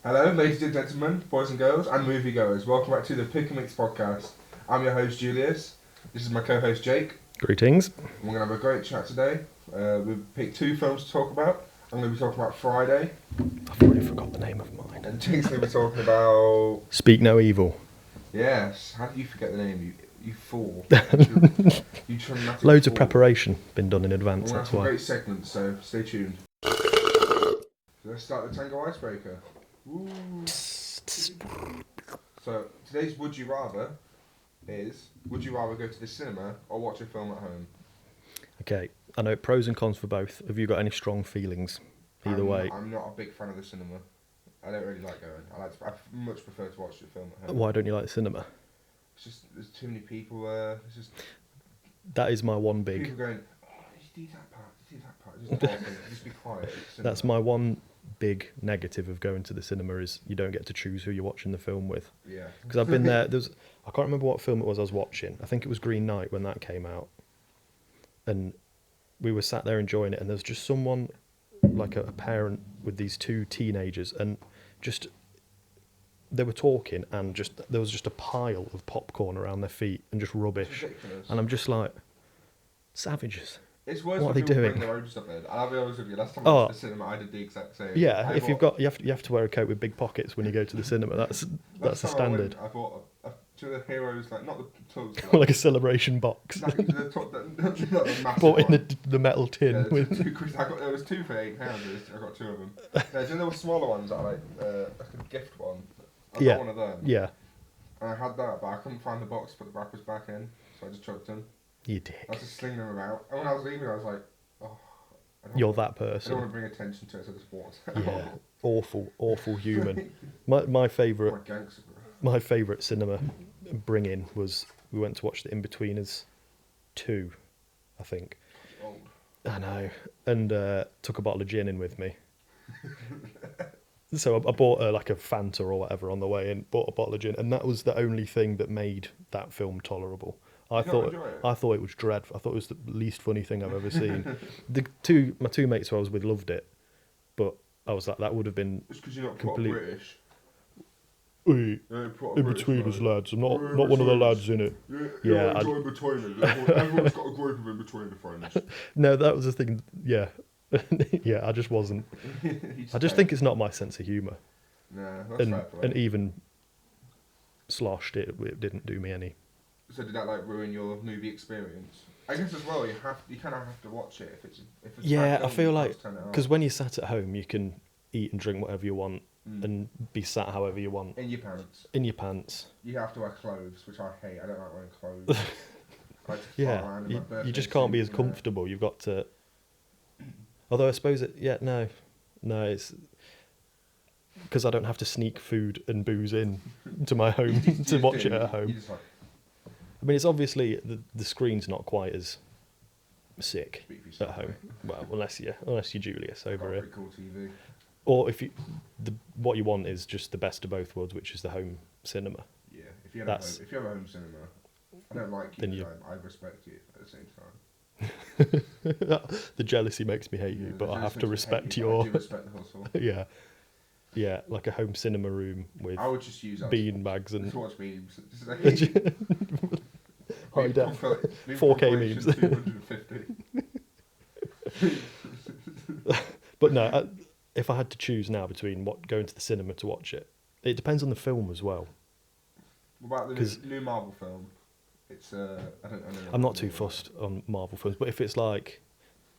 Hello, ladies and gentlemen, boys and girls, and moviegoers. Welcome back to the Pick and Mix podcast. I'm your host, Julius. This is my co-host, Jake. Greetings. We're going to have a great chat today. We've picked two films to talk about. I'm going to be talking about Friday. I've already forgot the name of mine. And Jake's going to be talking about... Speak No Evil. Yes. How do you forget the name, you fool? you traumatic Loads fool. of preparation been done in advance, We're going that's to have a why. great segment, so stay tuned. So let's start the Tango Icebreaker. Woo. So today's Would You Rather is, would you rather go to the cinema or watch a film at home? Okay, I know pros and cons for both. Have you got any strong feelings either way? I'm not a big fan of the cinema. I don't really like going. I much prefer to watch the film at home. Why don't you like the cinema? It's just, there's too many people there. It's just That is my one people big... going, oh, did you do that part? Did you do that part? Just talking. Just be quiet. That's my one big negative of going to the cinema is you don't get to choose who you're watching the film with. Yeah. Because I've been there, I can't remember what film it was I was watching. I think it was Green Knight when that came out. And we were sat there enjoying it, and there's just someone, like a parent with these two teenagers, and just they were talking, and just there was just a pile of popcorn around their feet and just rubbish. Ridiculous. And I'm just like, savages. It's worse What when are they people doing? bring their own stuff in. I'll be honest with you. Last time I went to the cinema, I did the exact same. Yeah, if you've got you have to wear a coat with big pockets when you go to the cinema. That's Last a time I went, standard. I bought two of the heroes, like not the tubs, Like a celebration box. not the massive Bought in one. the metal tin Yeah, with. there was two for £8. I got two of them. There were smaller ones that I like a gift one. I got one of them. Yeah, And I had that, but I couldn't find the box to put the wrappers back in, so I just chucked them. you dick. I was just slinging them about. And when I was leaving, I was like, oh. You're that I don't want person. to bring attention to it, so I just walked. Yeah, awful human. My favourite Gangster, bro. my favourite cinema bring in was we went to watch The Inbetweeners 2, I think. Old. I know, and took a bottle of gin in with me. So I bought like a Fanta or whatever on the way in, bought a bottle of gin, and that was the only thing that made that film tolerable. I Did you not enjoy it? thought it was dreadful. I thought it was the least funny thing I've ever seen. My two mates who I was with loved it, but I was like, that would have been It's because you're not complete- proper British. "Oi, You're proper in British, between man. us lads. I'm not We're one of the in-betweeners. lads in it." Yeah, I- in between us. Everyone's got a group of in between the friends. No, that was the thing. Yeah, yeah. I just wasn't. I just think it's not my sense of humour, Nah, that's fair play. and even sloshed it didn't do me any. So did that like ruin your movie experience? I guess as well. You kind of have to watch it if it's a bad Yeah, I film, feel you like can't turn it off. because when you're sat at home, you can eat and drink whatever you want Mm. and be sat however you want In your pants, in your pants. you have to wear clothes, which I hate. I don't like wearing clothes. I like to fly Yeah, around in my you birthday just can't be suit as and that. comfortable. You've got to. Although I suppose no, it's because I don't have to sneak food and booze in to my home You just to watch do, it at you home. just like I mean, it's obviously the screen's not quite as sick speak for at yourself, home. mate. Well, unless you're Julius Got a over here, pretty cool TV. or if what you want is just the best of both worlds, which is the home cinema. Yeah, if you That's- have a home cinema, I don't like you, Then you- but I respect you at the same time. The jealousy makes me hate you, Yeah, but the I have to judgments hate respect you, but I your do respect the hustle. yeah, like a home cinema room with I would just use that bean bags and to watch memes. Just like, high meme def compil- meme 4K compilation memes. 250. But no, if I had to choose now between going to the cinema to watch it, it depends on the film as well. What about the 'Cause- new Marvel film? It's I don't know. I'm not too fussed on Marvel films, but if it's like,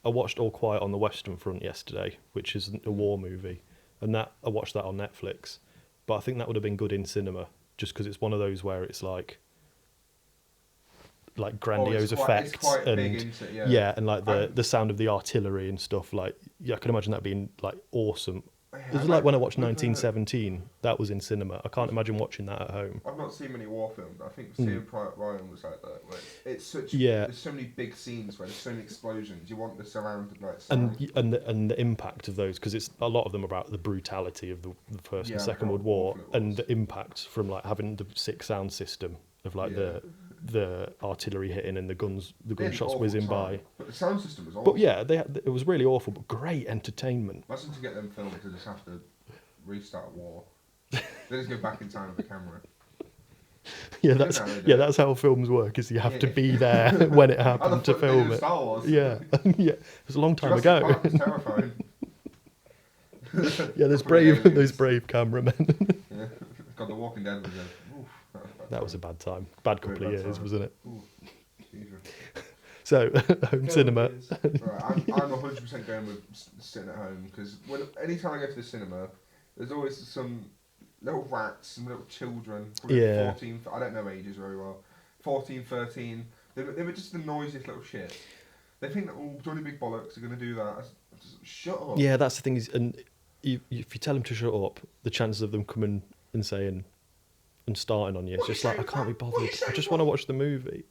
I watched All Quiet on the Western Front yesterday, which is a war movie, and I watched that on Netflix, but I think that would have been good in cinema, just because it's one of those where it's like grandiose effects It's quite and big into, yeah, and like I- the sound of the artillery and stuff. Like, yeah, I can imagine that being like awesome. Yeah, It was I like when I watched with the- 1917. That was in cinema. I can't imagine watching that at home. I've not seen many war films. I think Saving Private Ryan was like that. Where it's such. Yeah. There's so many big scenes where there's so many explosions. You want the surrounded like sound. And the impact of those, because it's a lot of them about the brutality of the First Yeah, and Second how World War, awful it and was. the impact from like having the sick sound system of like Yeah. the artillery hitting and the They had an gunshots awful whizzing time, by. But the sound system was awful. But yeah, it was really awful, but great entertainment. Imagine to get them filmed to just have to restart a war. They just go back in time with the camera. Yeah, You know that's how they do it. that's how films work. Is you have to Yeah. be there when it How the happened to fuck did they do film it. Star Wars? Yeah, yeah. It was a long time Jurassic ago. Park was terrifying. Yeah, those Properly brave aliens. cameramen. Yeah. God, The Walking Dead was a. Oof, That was a bad time. Bad Very couple of bad years, time. wasn't it? Ooh, Jesus. So home Go cinema. on, please. Right, I'm 100% going with sitting at home because anytime I go to the cinema, there's always some little rats, some little children, probably Yeah. 14. I don't know ages very well. 14, 13. They were just the noisiest little shit. They think that all Johnny Big Bollocks are going to do that. Just shut up. Yeah, that's the thing. Is and if you tell them to shut up, the chances of them coming and saying and starting on you, it's What just you like I saying, can't be man? What bothered. you saying, I just want to man? watch the movie.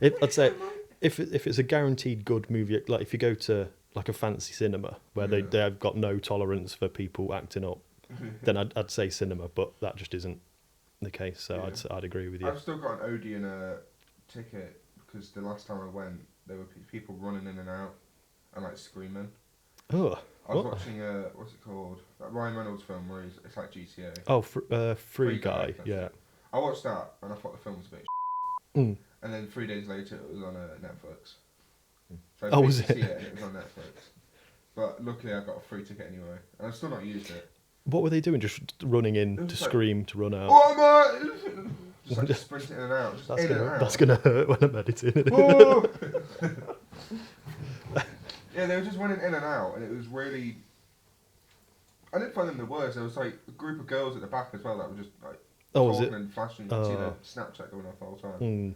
What I'd you say saying, man? if it's a guaranteed good movie, like if you go to like a fancy cinema where Yeah. they have got no tolerance for people acting up, then I'd say cinema, but that just isn't the case. So Yeah. I'd agree with you. I've still got an Odeon ticket because the last time I went, there were people running in and out and like screaming. Oh, I was what? watching what's it called? That Ryan Reynolds film where it's like GTA. Oh, Free Guy, Guy. that's Yeah. it. I watched that and I thought the film was a bit. Mm. And then 3 days later, it was on Netflix. So I Oh, paid was to see it? it and it was on Netflix. But luckily, I got a free ticket anyway, and I've still not used it. What were they doing? Just running in It to was like- scream to run out. Oh my! Just like sprinting in and out, just That's in and gonna out. that's gonna hurt when I'm editing. Oh! Yeah, they were just running in and out, and it was really. I didn't find them the worst. There was like a group of girls at the back as well that were just like Oh, was talking it? and flashing. You could see the Oh. Snapchat going off the whole time. Mm.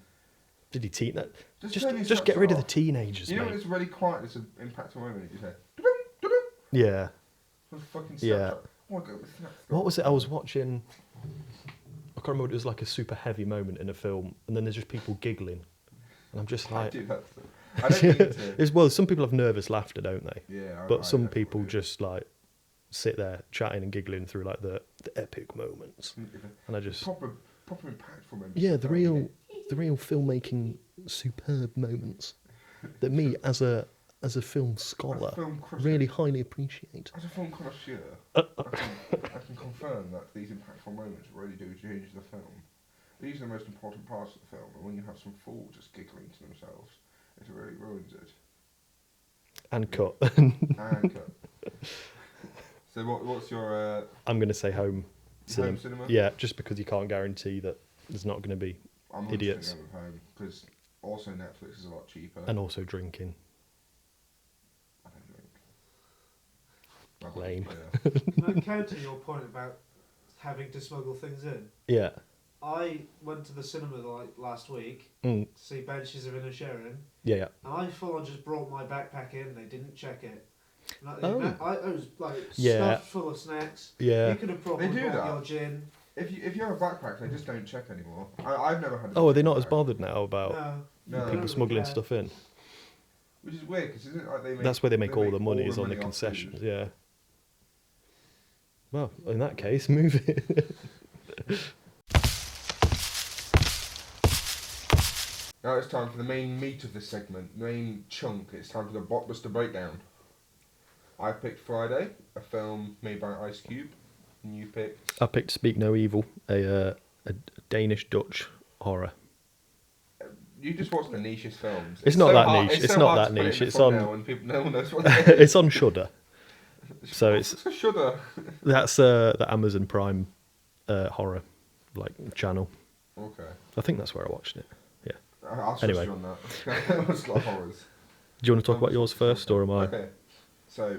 Did he teen that? turn your Just get Snapchat rid of the off. teenagers, You know mate. when it's really quiet, it's an impactful moment. You just hear, "Dudum, dudum," Yeah. from fucking Snapchat. Yeah. Oh my God, the Snapchat. What was it? I was watching. I can't remember. It was like a super heavy moment in a film, and then there's just people giggling, and I'm just I like, do that stuff. I don't mean to. it's well. Some people have nervous laughter, don't they? Yeah. But some know people what it just like sit there chatting and giggling through like the epic moments, is. and I just proper impactful moments. yeah, the Oh, real filmmaking superb moments that me as a film As scholar a film critic, really highly appreciate. as a film connoisseur, I can confirm that these impactful moments really do change the film. These are the most important parts of the film, and when you have some fool just giggling to themselves, it really ruins it. And cut. And cut. So what's your I'm going to say home cinema. home cinema? Yeah, just because you can't guarantee that there's not going to be, I'm idiots. going with home because also Netflix is a lot cheaper. and also drinking. I don't drink. Lame. Yeah. Now, counting your point about having to smuggle things in, Yeah. I went to the cinema like last week Mm. to see Banshees of Inisherin, Yeah, yeah. and I full on just brought my backpack in. They didn't check it. Like, Oh. I was like Yeah. stuffed full of snacks. Yeah. You could have probably They do brought that. your gin. If you have a backpack, they just don't check anymore. I've never had. Oh, are they not as backpack. bothered now about No, No. I people don't smuggling care. stuff in? Which is weird because isn't it like they make. That's where they make all the money all is on the off concessions. food. Yeah. Well, in that case, move it. Now it's time for the main meat of this segment, the main chunk. It's time for the Blockbuster Breakdown. I picked Friday, a film made by Ice Cube, and you picked. I picked Speak No Evil, a Danish Dutch horror. You just watch the nichest films. It's not so that hard- niche, it's so not hard that to put it niche, in the it's thumbnail on- when people, no one knows what it is. It's on Shudder. So it's Shudder. that's the Amazon Prime horror channel. Okay. I think that's where I watched it. I'll trust Anyway. you on that. It's a lot of horrors. Do you want to talk about yours first, or am I? Okay. So,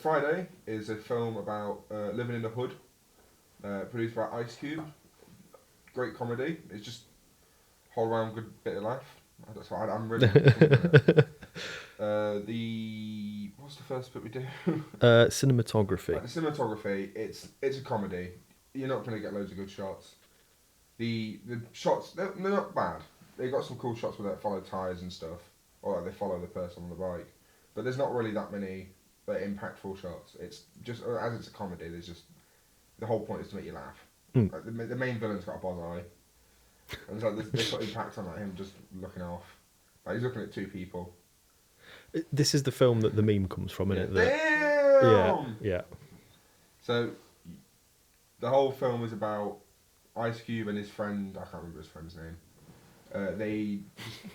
Friday is a film about living in the hood, produced by Ice Cube. Great comedy. It's just whole round good bit of laugh. That's why I'm really. What's the first bit we do? Cinematography. Like, the cinematography. It's a comedy. You're not going to get loads of good shots. The shots they're not bad. They got some cool shots where they follow tires and stuff, or like, they follow the person on the bike. But there's not really that many impactful shots. It's just as it's a comedy. There's just the whole point is to make you laugh. Mm. Like, the main villain's got a buzz eye, and it's like they put impact on like him just looking off. Like he's looking at two people. This is the film that the meme comes from, isn't it? Damn! Yeah. So the whole film is about Ice Cube and his friend. I can't remember his friend's name. They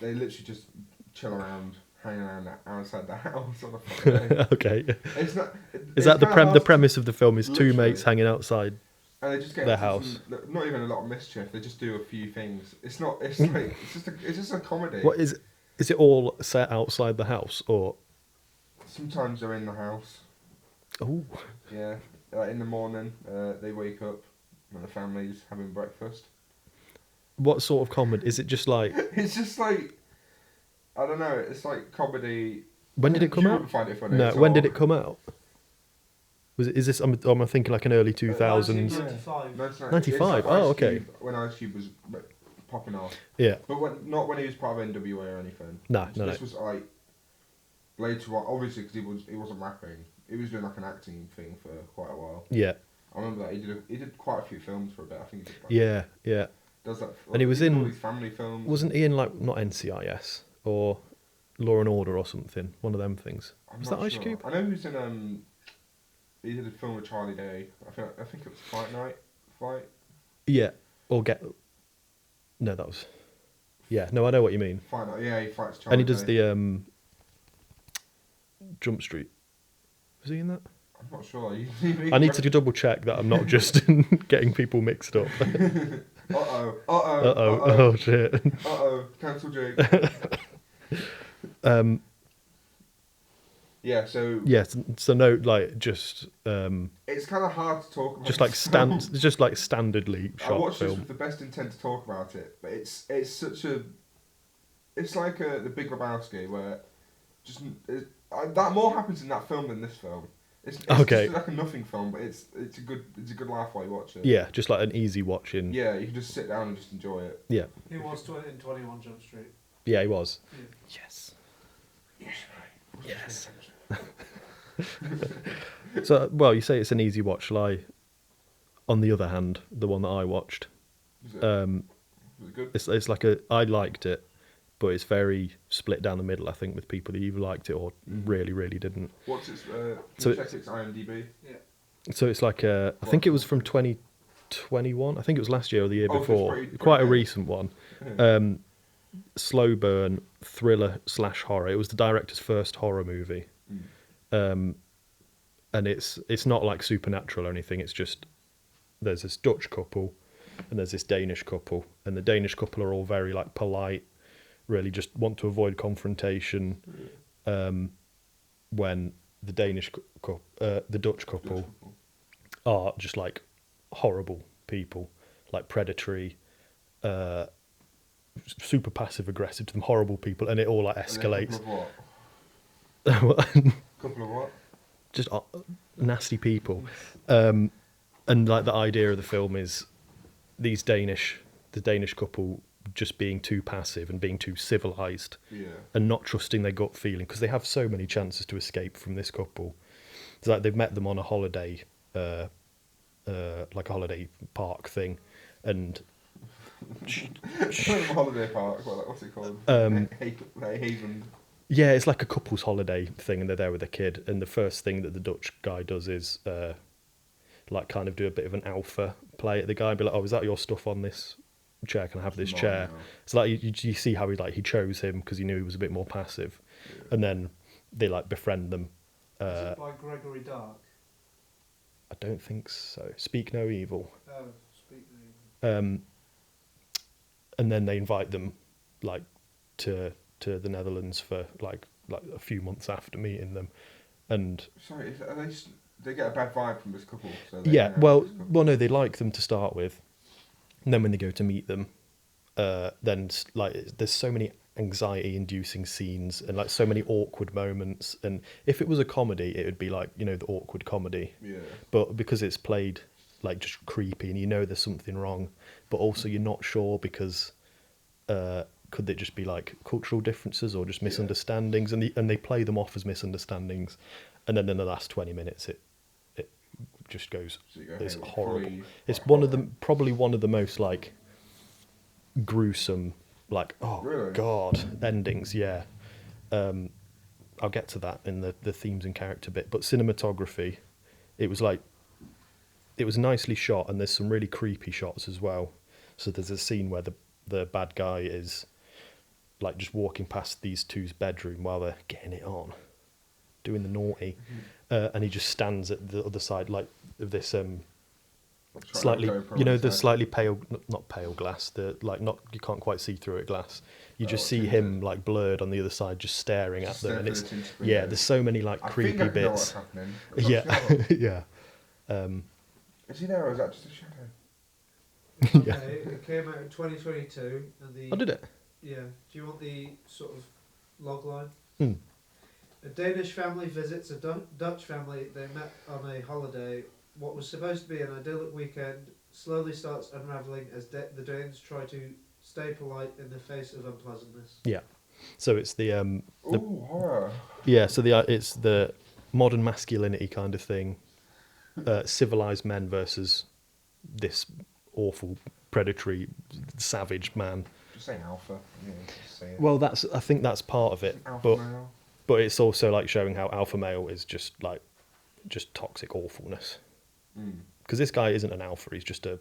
literally just chill around, hang around outside the house on a Friday. Okay. It's not. Is it's that the kinda hard the to- premise of the film? Is two Literally. mates hanging outside? And they just get their into house. not even a lot of mischief. They just do a few things. It's not. It's like it's just a comedy. What is? Is it all set outside the house or? Sometimes they're in the house. Oh, Yeah, like in the morning, they wake up and the family's having breakfast. what sort of comedy? Is it just like? It's just like I don't know. It's like comedy. When did it come You out? wouldn't find it funny. No, at when all. did it come out? Was it? Is this? Am I thinking like an early 2000s? 1995. 95? It's like Oh, Ice okay. Cube, when Ice Cube was popping off, Yeah. but not when he was part of NWA or anything. No. This was like later on, obviously, because he wasn't rapping. He was doing like an acting thing for quite a while. Yeah. I remember that he did quite a few films for a bit. I think he did. Like, Yeah. Yeah. Does that? And he was did all in- these family films. Wasn't he in like not NCIS or Law and Order or something? One of them things. I'm Was not that Ice sure. Cube? I know he was in. He did a film with Charlie Day. I think it was Fight Night. Fight. Yeah. Or get. No, that was. Yeah. No, I know what you mean. Fight Night. Yeah, he fights Charlie. And he does Day. the Jump Street. Was he in that? I'm not sure. I need to double check that I'm not just getting people mixed up. Uh-oh. Oh shit. Uh-oh. Cancel Jake. Um, Yeah, so yeah, so no, like just it's kind of hard to talk about. just like this film. just like standardly I shot watched this film. with the best intent to talk about it, but it's such a. It's like the Big Lebowski, where that more happens in that film than this film. It's Okay. just like a nothing film, but it's a good laugh while you watch it. Yeah, just like an easy watching. Yeah, you can just sit down and just enjoy it. Yeah, He was in 21 Jump Street. yeah, he was. Yeah. Yes. Yes. So, well, you say it's an easy watch. Shall I? On the other hand, the one that I watched, Was it, um, was it good? it's like I liked it, but it's very split down the middle. I think with people that either liked it or really didn't. What's its? So check its IMDb. So it's like I think it was from 2021. I think it was last year or the year Oh, so it's before. pretty Quite a good. recent one. Slow burn thriller / horror. It was the director's first horror movie. And it's not like supernatural or anything. It's just there's this Dutch couple and there's this Danish couple, and the Danish couple are all very like polite, really just want to avoid confrontation. When the the Dutch couple are just like horrible people, like predatory, super passive aggressive to them, horrible people, and it all like And then escalates. Couple of what? Just nasty people. And like the idea of the film is the Danish couple just being too passive and being tue civilized Yeah. and not trusting their gut feeling, because they have so many chances to escape from this couple. It's like they've met them on a holiday, like a holiday park thing, and Holiday park. What's it called? Haven. yeah, it's like a couple's holiday thing, and they're there with a kid. And the first thing that the Dutch guy does is like kind of do a bit of an alpha play at the guy and be like, "Oh, is that your stuff on this chair? Can I have this Mine chair?" now. It's like you see how he chose him because he knew he was a bit more passive, and then they like befriend them. Is it by Gregory Dark? I don't think so. Speak No Evil. Oh, speak the And then they invite them like to the Netherlands for like a few months after meeting them, and Sorry, they get a bad vibe from this couple. So they yeah, hang out well, with this couple. no, they like them to start with, and then when they go to meet them, then like there's so many anxiety-inducing scenes and like so many awkward moments. And if it was a comedy, it would be like the awkward comedy. Yeah. But because it's played like just creepy, and there's something wrong, but also you're not sure because could it just be like cultural differences or just misunderstandings, and they play them off as misunderstandings, and then in the last 20 minutes it just goes. So you go, It's hey, horrible. fully- It's like, probably one of the most like gruesome, like Really? god endings. Yeah, I'll get to that in the themes and character bit. But cinematography, it was like it was nicely shot, and there's some really creepy shots as well. So there's a scene where the bad guy is like just walking past these two's bedroom while they're getting it on, doing the naughty, and he just stands at the other side like of this slightly, the slightly pale, not pale glass, the like not you can't quite see through it glass. You just see him like blurred on the other side, just staring at them, and it's there's so many like creepy I think I know bits. what's happening. Yeah, yeah. Is he there, or is that just a shadow? Yeah. Okay, it came out in 2022, and the Oh, did it? yeah. Do you want the sort of log line? Hmm. A Danish family visits a Dutch family they met on a holiday. What was supposed to be an idyllic weekend slowly starts unravelling as the Danes try to stay polite in the face of unpleasantness. Yeah. So it's the Ooh, horror. yeah. So it's the modern masculinity kind of thing, civilized men versus this awful predatory savage man. Just say alpha. Yeah, just say it. Well, I think that's part of it, Alpha male. but it's also like showing how alpha male is just toxic awfulness. Because this guy isn't an alpha; he's just a.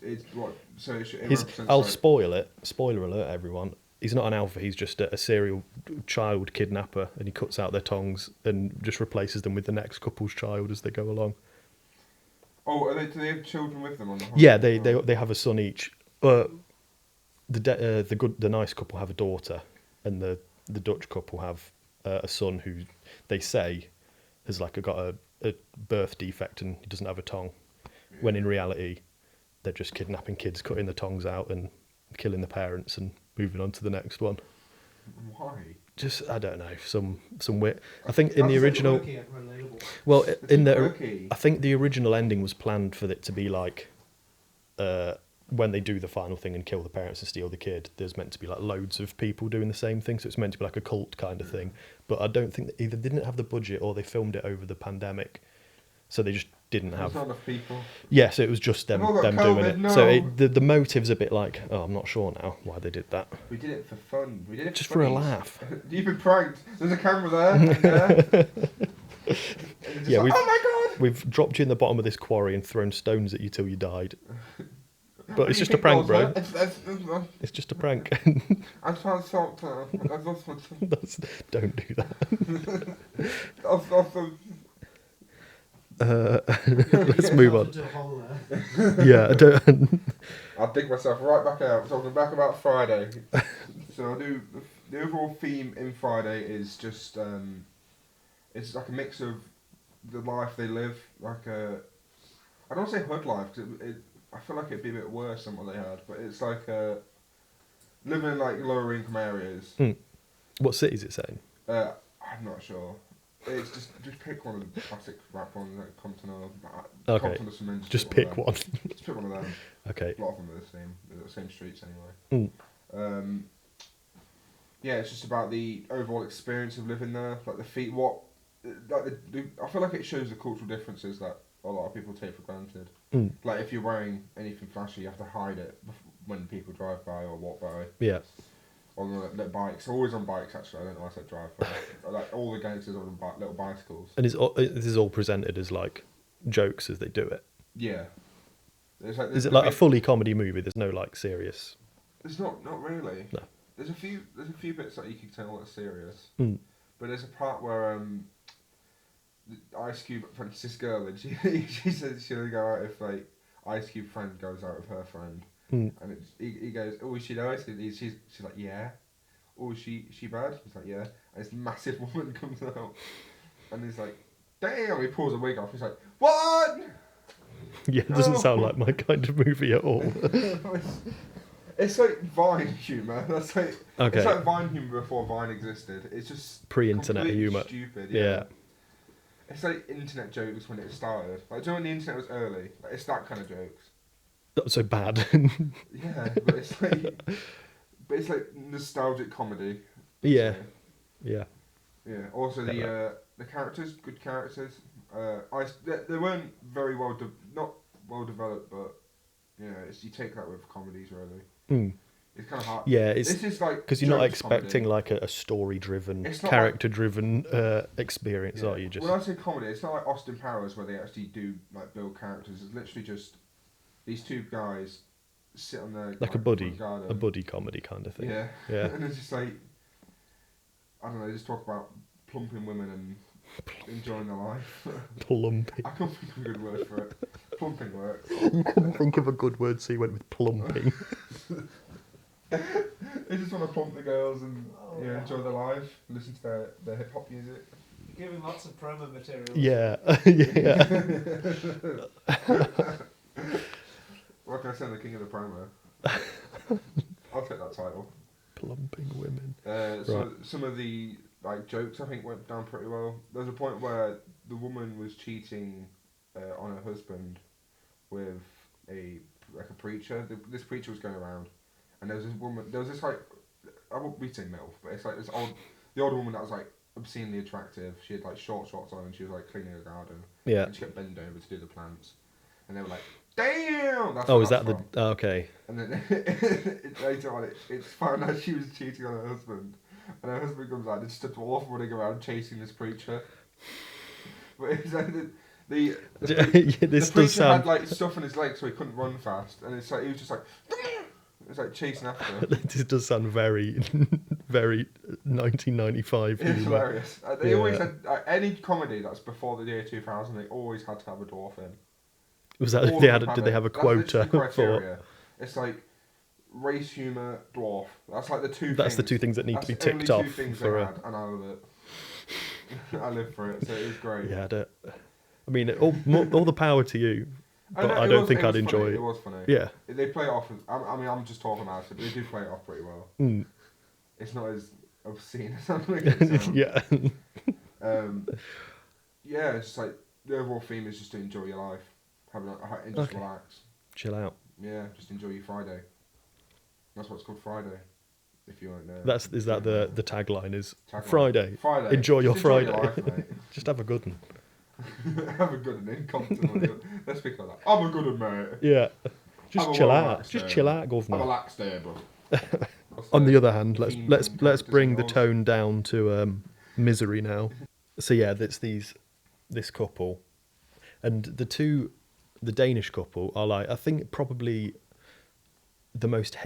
It's what? So it represents I'll like, spoil it. Spoiler alert, everyone. He's not an alpha. He's just a serial child kidnapper, and he cuts out their tongues and just replaces them with the next couple's child as they go along. Oh, do they have children with them on the Yeah, holiday? they have a son each. The nice couple have a daughter, and the Dutch couple have a son who they say has got a birth defect and he doesn't have a tongue, when in reality they're just kidnapping kids, cutting the tongues out and killing the parents and moving on to the next one. Why? Just I don't know, some weird. I think in the That's original, Quirky and relatable. well, in the quirky. I think the original ending was planned for it to be like, when they do the final thing and kill the parents and steal the kid, there's meant to be like loads of people doing the same thing, so it's meant to be like a cult kind of thing. But I don't think that either didn't have the budget or they filmed it over the pandemic, so they just didn't There's have. not enough people. Yeah, so it was just them They've all got doing COVID, it. no. So the motive's a bit like, oh, I'm not sure now why they did that. We did it for fun. We did it Just for a funnies. laugh. You've been pranked. There's a camera there. And there. And you're just Yeah, like, oh my god. We've dropped you in the bottom of this quarry and thrown stones at you till you died. What But do it's you just a think, prank, bro. Walter? It's just a prank. I can't stop. Don't do that. Let's move on. Into a hole there. Yeah, I don't. I'll dig myself right back out. Talking back about Friday. So I do. The overall theme in Friday is just it's like a mix of the life they live, like a. I don't want to say hood life because I feel like it'd be a bit worse than what they had, but it's like living in like lower income areas. What city is it saying? I'm not sure. It's just pick one of the classic rap ones like Compton or Okay. Compton or something. Just pick one. Just pick one of them. Okay. A lot of them are the same. They're the same streets anyway. Yeah, it's just about the overall experience of living there, like the feet. I feel like it shows the cultural differences that a lot of people take for granted. Like if you're wearing anything flashy, you have to hide it when people drive by or walk by. Yeah. On the bikes, always on bikes. Actually, I don't know why I said drive by. Like all the gangsters are on little bicycles. And this is all presented as like jokes as they do it. Yeah. Is it like a fully comedy movie? There's no like serious. It's not really. No. There's a few bits that you can tell are serious. Mm. But there's a part where Ice Cube friends this girl and she says she'll go out if like Ice Cube friend goes out with her friend. And he goes, oh, is she nice? And she's like, yeah. Oh, is she bad? He's like, yeah. And this massive woman comes out, and he's like, damn. He pulls a wig off. He's like, what? Yeah, it doesn't sound like my kind of movie at all. It's like Vine humour. That's like Okay. It's like Vine humour before Vine existed. It's just Pre-internet completely humour. Stupid. Yeah. It's like internet jokes when it started. Like, do you know when the internet was early? Like, it's that kind of jokes. Not so bad. Yeah, but it's like nostalgic comedy. Yeah. Yeah. Yeah. Also the characters, good characters. They weren't very not well developed, but you take that with comedies really. It's kind of hard. Yeah, it's This is like because you're not jokes expecting comedy. like a story-driven, It's not character-driven experience, Yeah. are you? Just When I say comedy, it's not like Austin Powers where they actually do like build characters. It's literally just these two guys sit on their like a front garden. buddy comedy kind of thing. Yeah. Yeah. And it's just like I don't know. They just talk about plumping women and enjoying their life. Plumping. I can't think of a good word for it. Plumping works. You couldn't think of a good word, so you went with plumping. They just want to plump the girls and enjoy their life, listen to their hip hop music. You're giving lots of promo material. Yeah, yeah. What can I say? The king of the promo. I'll take that title. Plumping women. So Right. some of the like jokes I think went down pretty well. There was a point where the woman was cheating on her husband with a preacher. This preacher was going around, and there was this woman. There was this like I won't be saying MILF, but it's like this the old woman that was like obscenely attractive. She had like short shorts on, and she was like cleaning her garden. Yeah. And she kept bending over to do the plants, and they were like, "Damn!" That's Oh, where is that that's the okay? from. And then later on, it's found out she was cheating on her husband, and her husband comes out. It's just a dwarf running around chasing this preacher. But it's like the Yeah, this the does preacher sound. had like stuff on his legs so he couldn't run fast, and it's like he was just like, it's like chasing after her. This does sound very, very 1995. It's humour. hilarious. They always Yeah. had any comedy that's before the year 2000. They always had to have a dwarf in. Was that All they of had? them Did have they it. have a That's literally quota for? criteria. It's like race, humour, dwarf. That's like the two. That's the two things that need to be That's the ticked only off two things for they a. had, and I love it. I live for it, so it was great. Yeah, I mean, all the power to you, but know, I it don't was- think it was I'd funny, enjoy It it. was funny. Yeah. They play it off. I mean, I'm just talking about it, but they do play it off pretty well. Mm. It's not as obscene as I'm making it sound. Yeah. Yeah, it's just like the overall theme is just to enjoy your life, and just Okay. relax. Chill out. Yeah, just enjoy your Friday. That's what it's called, Friday. If you weren't there. Is that the tagline is Tagline. Friday. Friday. Enjoy your Just Friday. life, mate. Just have a good one. Have a good and incompetent. Let's speak like that. I'm a good one, mate. Yeah. Just Have a chill out. well-relaxed Just day. chill out, I'm a governor. lax day, bro. On the other hand, let's Theme let's from let's characters bring the involved. tone down to misery now. So yeah, that's this couple, and the Danish couple are like I think probably the most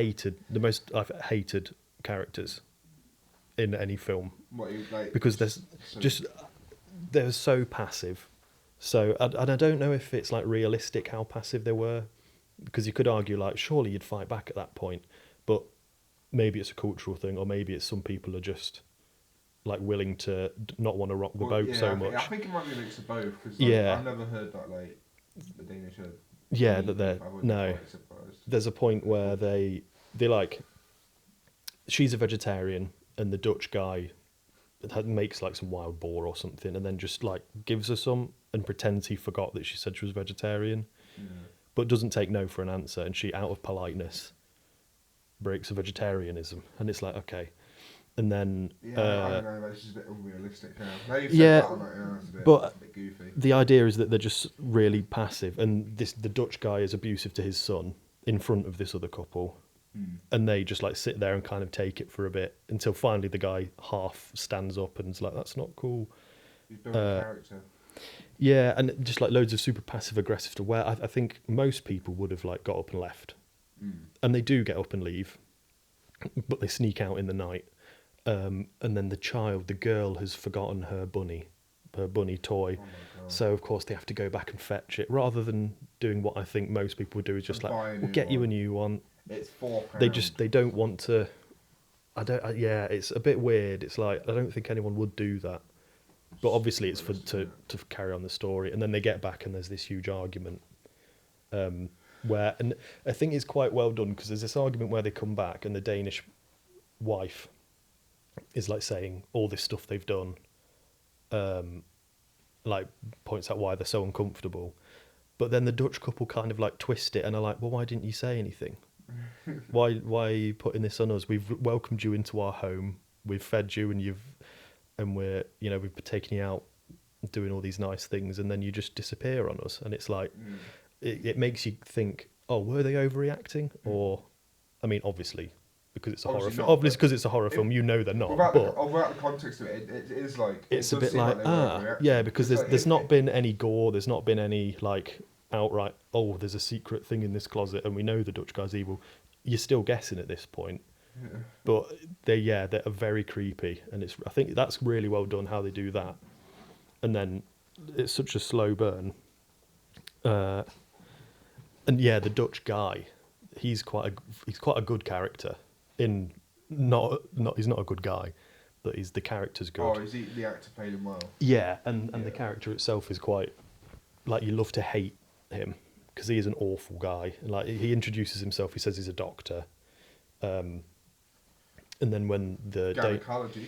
I've hated characters in any film What, you, like, because so- they're so passive. So and I don't know if it's like realistic how passive they were, because you could argue like surely you'd fight back at that point, but maybe it's a cultural thing, or maybe it's some people are just like willing to not want to rock the boat so much. I think it might be a mix of both because Yeah. I've never heard that like the Danish are. Yeah, mean. that they're I wouldn't no. be quite surprised. There's a point where they like she's a vegetarian and the Dutch guy makes like some wild boar or something and then just like gives her some and pretends he forgot that she said she was vegetarian, Yeah. but doesn't take no for an answer, and she out of politeness breaks a vegetarianism, and it's like okay. And then Yeah, I don't know. That's just a bit unrealistic now. Now you've said yeah, that, I'm like, yeah, it's but a bit goofy. the idea is that they're just really passive, and the Dutch guy is abusive to his son in front of this other couple, and they just like sit there and kind of take it for a bit until finally the guy half stands up and is like, "That's not cool." He's building a character. Yeah, and just like loads of super passive aggressive to where I think most people would have like got up and left, and they do get up and leave, but they sneak out in the night. And then the girl has forgotten her bunny toy. Oh my God. So of course they have to go back and fetch it, rather than doing what I think most people would do is just And like, buy a we'll new get you a one. new one. It's £4. They don't want to. Yeah, it's a bit weird. It's like I don't think anyone would do that, but obviously it's to carry on the story. And then they get back and there's this huge argument, where and I think it's quite well done because there's this argument where they come back and the Danish wife is like saying all this stuff they've done, like points out why they're so uncomfortable, but then the Dutch couple kind of like twist it and are like, well, why didn't you say anything? why are you putting this on us? We've welcomed you into our home, we've fed you, and we've taken you out doing all these nice things, and then you just disappear on us. And it's like it makes you think, oh, were they overreacting? Or I mean, obviously because it's a Obviously horror film. not, Obviously, but because it's a horror film, you know they're not. Without But the context of it, it is like it's it a does bit seem like they were overreacting. yeah, because It's there's like, not been any gore. There's not been any like outright. Oh, there's a secret thing in this closet, and we know the Dutch guy's evil. You're still guessing at this point. Yeah. But they're very creepy, and I think that's really well done how they do that. And then it's such a slow burn. And yeah, the Dutch guy, he's quite a good character. He's not a good guy, but the character's good. Oh, is he the actor played him well? Yeah, and Yeah. the character itself is quite like you love to hate him because he is an awful guy. Like he introduces himself, he says he's a doctor, and then when the Gynecology.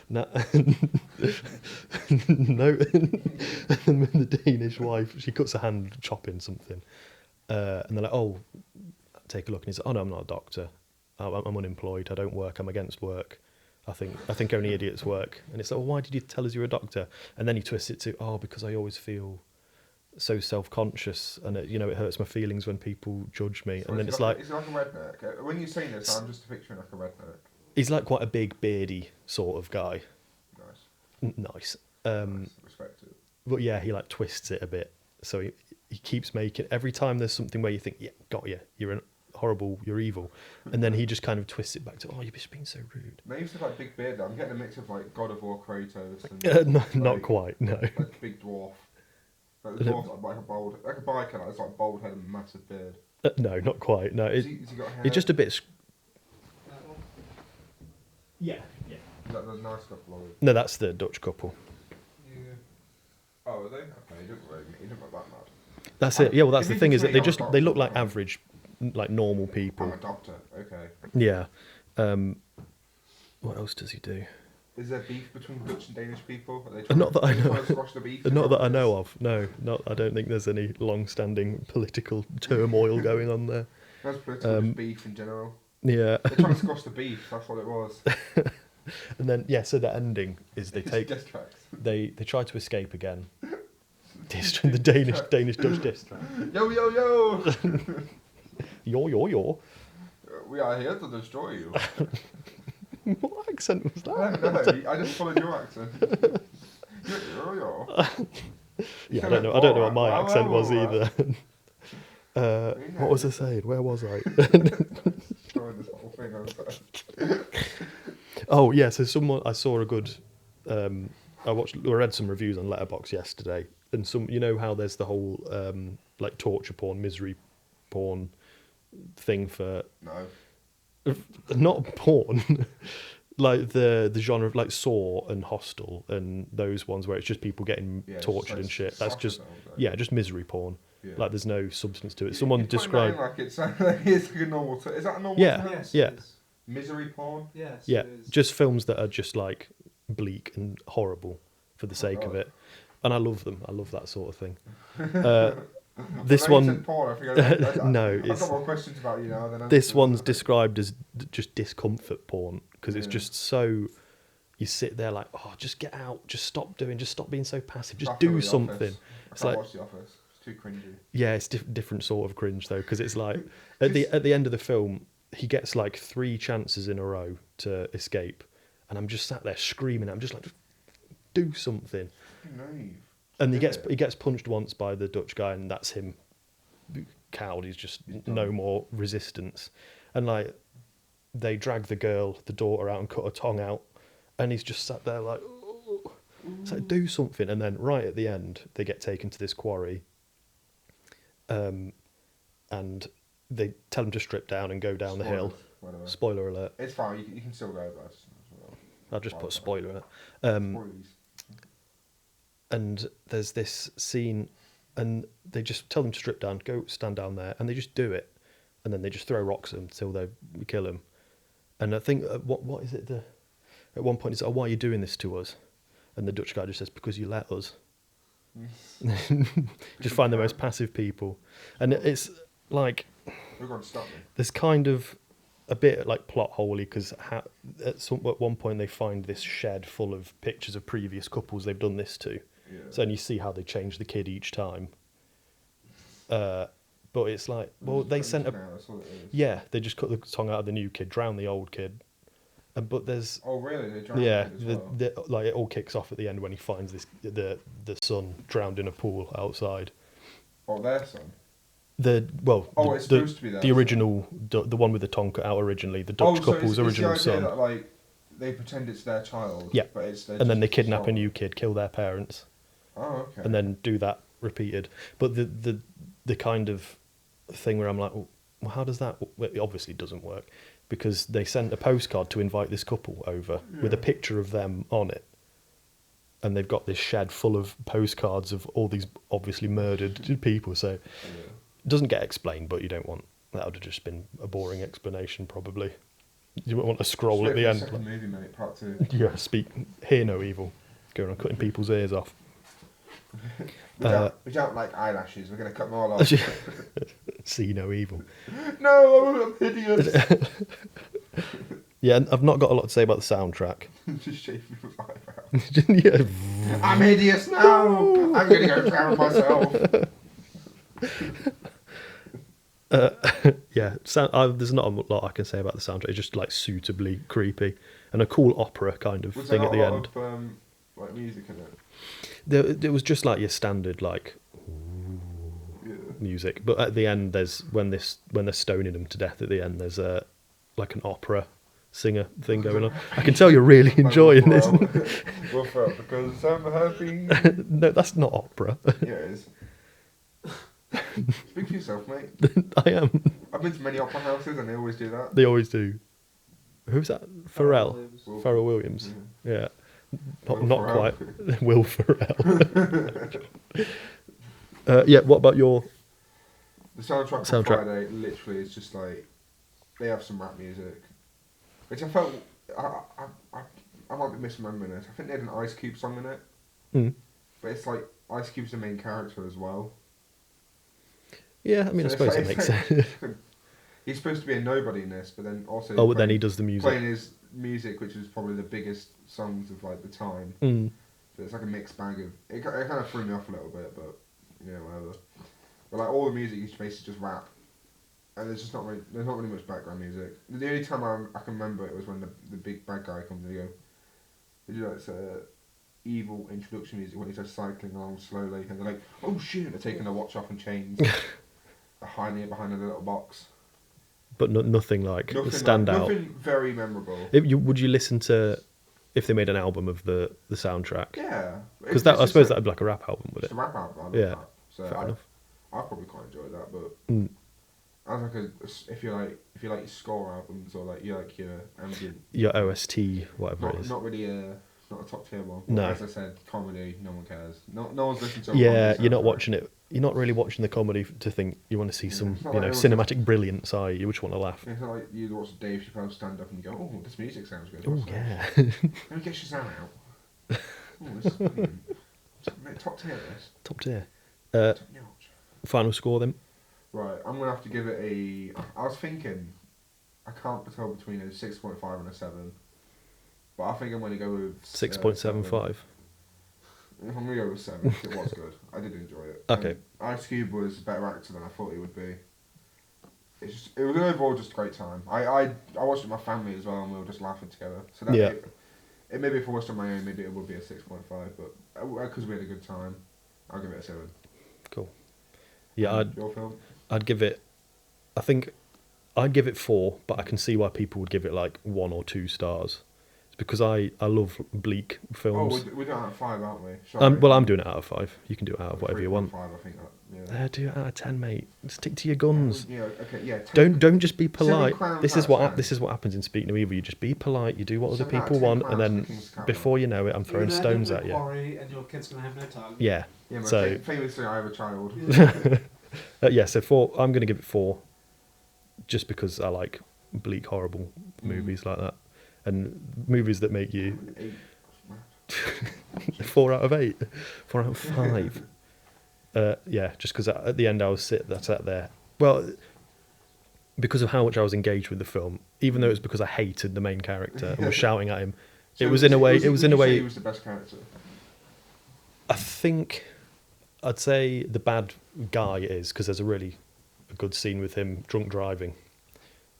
no, no, and then when the Danish wife she cuts her hand chopping something, and they're like, "Oh, take a look," and he's like, "Oh no, I'm not a doctor. I'm unemployed. I don't work. I'm against work. I think only idiots work." And it's like, "Well, why did you tell us you're a doctor?" And then he twists it to, "Oh, because I always feel so self-conscious, and it hurts my feelings when people judge me." So And then is it's he like is he like a redneck? When you're saying this, I'm just picturing like a redneck. he's like quite a big, beardy sort of guy. Nice. Nice. Nice. Respect it. But yeah, he like twists it a bit. So he keeps making every time there's something where you think, yeah, got you, you're horrible, you're evil, and then he just kind of twists it back to, oh, you're just being so rude. They used to have like big beard. I'm getting a mix of like God of War Kratos and No, like, not quite. No. like big dwarf. Like the dwarf like a biker, it's like bald head and massive beard. No, not quite. No, Has he got hair? it's just a bit. That one. Yeah, yeah. Is that the nice couple of it? No, that's the Dutch couple. Yeah. Oh, are they? Okay, he didn't look that mad. That's it. Yeah, well, that's If the you thing can is that say they I'm a just doctor, they look like fine. average, like normal I'm people. a doctor. Okay. Yeah. What else does he do? Is there beef between Dutch and Danish people? Are they Not that I are they know. trying to squash the beef? Not that I know of. No, not. I don't think there's any long-standing political turmoil going on there. That's political just beef in general. Yeah. They're trying to squash the beef. That's what it was. And then yeah, so the ending is they take Diss tracks. they try to escape again. The Danish Dutch diss track. Yo yo yo! Yo. We are here to destroy you. What accent was I that? don't know. I just followed your accent. Yo yo. Yeah, I don't know what my Wow, accent was wow, wow. either. What was I saying? Where was I? Destroying this whole thing over. Oh yeah, so I saw a good. I read some reviews on Letterboxd yesterday, and how there's the whole like torture porn, misery porn thing for No. not porn, like the genre of like Saw and Hostel and those ones where it's just people getting Yeah, it's tortured just and like shit. That's suckers just and all that. yeah, just misery porn. Yeah. Like there's no substance to it. You- Someone you're putting described. that in like it's like a normal. Is that a normal? Yeah. term? Yes. Yeah. It is. Misery porn. Yes. Yeah, It is. just films that are just like bleak and horrible for the sake of God. it, and I love them. I love that sort of thing. Now This you one, said porn, I think No, I've it's- got more questions about you now. this one's described as just discomfort porn because it's Yeah. just so. You sit there like, oh, just get out, just stop being so passive, just After do The something. Office. I It's can't like, watch The Office. It's too cringy. yeah, it's different sort of cringe though, because it's like at the end of the film, he gets like 3 chances in a row to escape, and I'm just sat there screaming. I'm just like, just do something. Naive. And Yeah. he gets punched once by the Dutch guy, and that's him cowed. He's just He's done. no more resistance. And like they drag the daughter out and cut her tongue out, and he's just sat there like, "Oh." It's like do something. And then right at the end, they get taken to this quarry, and they tell him to strip down and go down the hill. Spoilers, by the way. Spoiler alert! It's fine. You can still go, guys. I'll just put spoiler in it. Spoilers. And there's this scene, and they just tell them to strip down, go stand down there, and they just do it, and then they just throw rocks at them until they kill him. And I think what is it? At one point, it's oh, why are you doing this to us? And the Dutch guy just says because you let us. Just find the most passive people, and it's like We're going to stop me. there's kind of a bit like plot holey because at one point they find this shed full of pictures of previous couples they've done this to. Yeah. So and you see how they change the kid each time. But But it's like, well, they sent a That's all it is. yeah, they just cut the tongue out of the new kid, drown the old kid, but there's Oh really? They drowned yeah, it as well. like it all kicks off at the end when he finds the son drowned in a pool outside. Oh, their son. Oh, it's supposed to be their the son. original, the one with the tongue cut out originally, the Dutch so couple's it's original the idea son. that, like, they pretend it's their child. Yeah. But it's their And then they just kidnap a son. new kid, kill their parents, Oh okay. and then do that repeated. But the kind of thing where I'm like, well, how does that? Well, it obviously doesn't work because they sent a postcard to invite this couple over with a picture of them on it, and they've got this shed full of postcards of all these obviously murdered people. So it doesn't get explained, but you don't want that. Would have just been a boring explanation, probably. You wouldn't want to scroll Just at wait the for end. Second movie, mate. Part 2. Yeah, hear no evil. Going on cutting people's ears off. Without like eyelashes, we're gonna cut them all off. See no evil. No, I'm hideous. Yeah, and I've not got a lot to say about the soundtrack. Just shave me with eyebrows. Yeah. I'm hideous now. I'm gonna go drown myself. Yeah, there's not a lot I can say about the soundtrack. It's just like suitably creepy and a cool opera kind of Was thing there at the not a end. lot of like music in it? There was just like your standard like Yeah. music, but at the end when they're stoning them to death at the end, there's like an opera singer thing going on. I can tell you're really enjoying this. Will Ferrell, because I'm happy. No, that's not opera. Yeah, it is. Speak for yourself, mate. I am. I've been to many opera houses and they always do that. They always do. Who's that? Pharrell. Williams. Pharrell Williams. Yeah. Will Not Ferrell. quite. Will Ferrell. Yeah. What about your? The soundtrack for Friday literally is just like they have some rap music, which I felt I might be misremembering it. I think they had an Ice Cube song in it, but it's like Ice Cube's the main character as well. Yeah, I mean, So I suppose it makes sense. He's supposed to be a nobody in this, but then also Oh, but then he does the music. playing his music, which is probably the biggest songs of like the time. So it's like a mixed bag of it. Kind of threw me off a little bit, but yeah, whatever. But like all the music is basically just rap, and there's not really much background music. The only time I can remember it was when the big bad guy comes and you go, you know, it's evil introduction music when he's just cycling along slowly, and they're like, oh shit, they're taking their watch off and chains. They're hiding it behind a little box. But nothing like stand out. Nothing very memorable. Would you listen to if they made an album of the soundtrack? Yeah, Because I suppose that'd be like a rap album, would it's it? a rap album. I love Yeah, that. So fair enough. I probably quite enjoy that, but as like if you like your score albums or like you like your ambient, Your OST, whatever it is. not really not a top tier one. No. As I said, comedy, no one cares. No one's listening to. Yeah, you're not watching it. You're not really watching the comedy to think you want to see some, it's not you like know, everyone cinematic brilliance. You just want to laugh. It's not like you watch Dave Chappelle stand up and you go, oh, this music sounds good. Oh What's that? yeah. Let me get Shazam out. Oh, this is brilliant. Top tier, this. Top tier. Top notch. Final score then. Right, I'm gonna have to give it a. I was thinking, I can't tell between a 6.5 and a 7, but I think I'm gonna go with 6.75. I'm gonna go with 7. It was good. I did enjoy it. Okay. Ice Cube was a better actor than I thought he would be. It was overall just a great time. I watched it with my family as well, and we were just laughing together. So that Yeah. it maybe if I watched on my own, maybe it would be a 6.5, but because we had a good time, I'll give it a 7. Cool. Yeah, Your film? I'd give it. I think I'd give it 4, but I can see why people would give it like 1 or 2 stars. It's because I love bleak films. Oh, we're doing it out of 5, aren't we? Well, I'm doing it out of 5. You can do it out of whatever you want. 3.5, I think. Yeah. Do it out of 10, mate. Stick to your guns. Yeah. Okay. Yeah. Don't just be polite. crowns This is out of what 10. this is what happens in Speak No Evil. You just be polite. You do what other 7 out of people 10 want, and crowns then for King's Captain. before you know it, I'm throwing You're gonna end stones up at with you. Quarry and your kid's gonna have no tongue. Yeah. Yeah. Man, So famously, I have a child. yeah. So 4. I'm going to give it 4, just because I like bleak, horrible movies like that, and movies that make you 4 out of 8, 4 out of 5. Yeah, just because at the end I was sat there. Well, because of how much I was engaged with the film, even though it was because I hated the main character and was shouting at him, So it was in a way. would you say he was the best character. I think I'd say the bad guy is, because there's a really good scene with him drunk driving,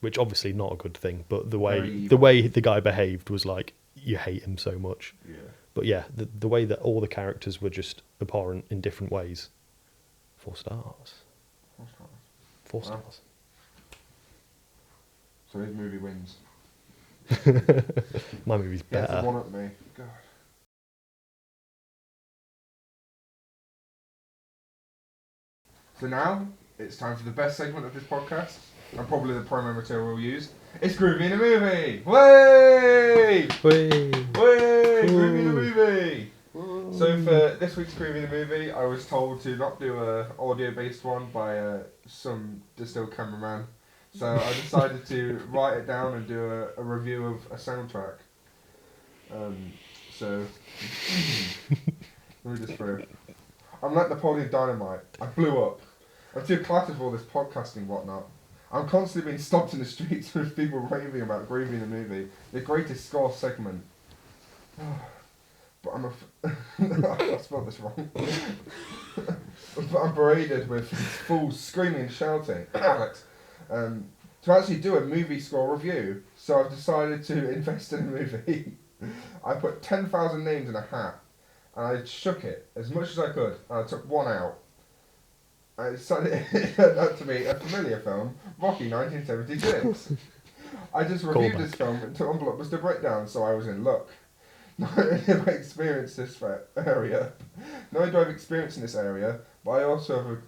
which obviously not a good thing, but the Very way evil. the guy behaved was like you hate him so much. Yeah. But yeah, the way that all the characters were just abhorrent in different ways. 4 stars. What's that? 4 Wow. stars. So his movie wins. My movie's He has the better. one up me. God. So now it's time for the best segment of this podcast, and probably the promo material we'll use. It's Groovy in a Movie! Way! Whee! Way! Groovy in a Ooh. Movie! So for this week's Groovy in a Movie, I was told to not do a audio-based one by some distilled cameraman. So I decided to write it down and do a review of a soundtrack. So let me just through. I'm like Napoleon Dynamite. I blew up. I'm too cluttered for all this podcasting and whatnot. I'm constantly being stopped in the streets with people raving about Groovy in the Movie, the greatest score segment. But I spelled this wrong. But I'm berated with fools screaming and shouting. Alex. To actually do a movie score review, so I've decided to invest in a movie. I put 10,000 names in a hat, and I shook it as much as I could, and I took one out. And it turned out to be a familiar film, Rocky 1976. I just reviewed Callback. this film until Blockbuster Breakdown, so I was in luck. Not only have I experienced this area, not only do I have experience in this area, but I also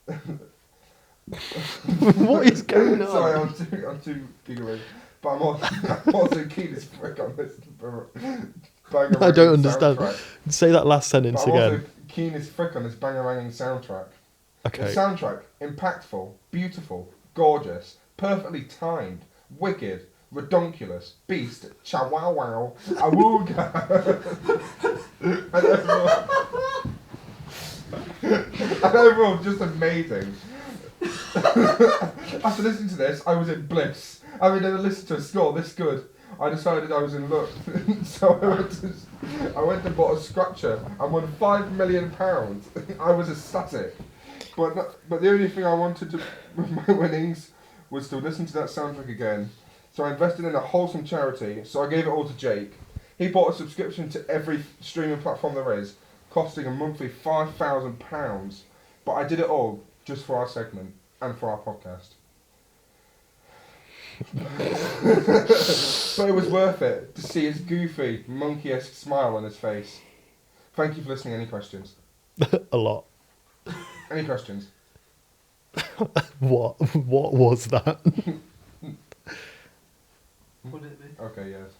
have What is going on? Sorry, I'm too giggling. But I'm also keen as frick on this banger. I don't understand. Soundtrack. Say that last sentence But I'm again. also keen as frick on this banger-banging soundtrack. Okay. The soundtrack, impactful, beautiful, gorgeous, perfectly timed, wicked, redonkulous, beast, chow wow, awooga, and overall just amazing. After listening to this, I was in bliss. Having never listened to a score this good, I decided I was in luck. So I went and bought a scratcher and won £5 million. I was ecstatic. But the only thing I wanted to with my winnings was to listen to that soundtrack again. So I invested in a wholesome charity. So I gave it all to Jake. He bought a subscription to every streaming platform there is, costing a monthly £5,000. But I did it all just for our segment and for our podcast. But it was worth it to see his goofy, monkey-esque smile on his face. Thank you for listening. Any questions? A lot. Any questions? What was that? Point at me. Okay, yes.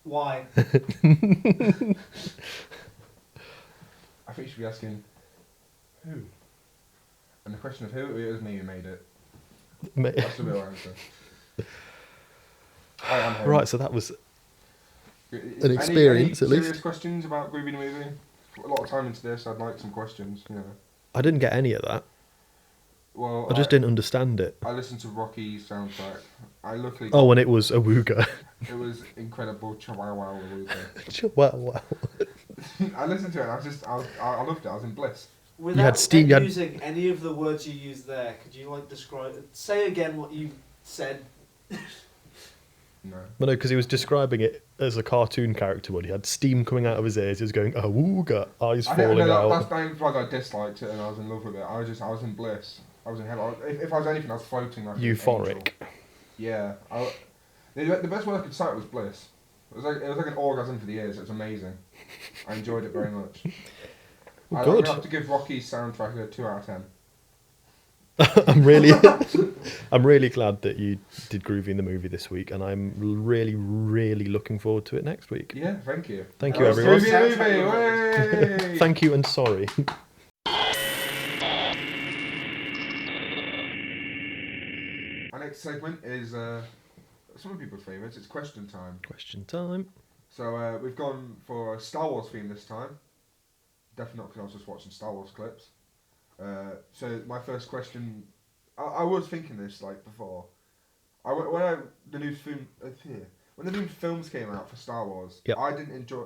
Why? I think you should be asking who. And the question of who, it was me who made it. That's the real answer. I am him. Right, so that was An experience, at least. Serious questions about Groovy the Movie? A lot of time into this, I'd like some questions, you know. I didn't get any of that. Well, I just didn't understand it. I listened to Rocky's soundtrack. I luckily Oh, and it was Awooga. it was incredible. Chihuahua. Wow. I listened to it and I loved it. I was in bliss. Without Steam- you had- using any of the words you used there, could you say again what you said? No. Well, no, because he was describing it as a cartoon character when he had steam coming out of his ears. He was going, Awooga, eyes falling out. That's the only fact I disliked it and I was in love with it. I was in bliss. I was in heaven. If I was anything, I was floating like an Euphoric. angel. Yeah. The best word I could cite was bliss. It was like an orgasm for the ears. It was amazing. I enjoyed it very much. Well, I'm good. gonna have to give Rocky's soundtrack a 2 out of 10. I'm really glad that you did Groovy in the Movie this week, and I'm really looking forward to it next week. Yeah, thank you. Thank you, That was everyone. Groovy in the Movie, way! Thank you and sorry. Our next segment is some of people's favourites. It's question time. Question time. So we've gone for a Star Wars theme this time. Definitely not because I was just watching Star Wars clips. So my first question, I was thinking this like before. When the new films came out for Star Wars, Yep. I didn't enjoy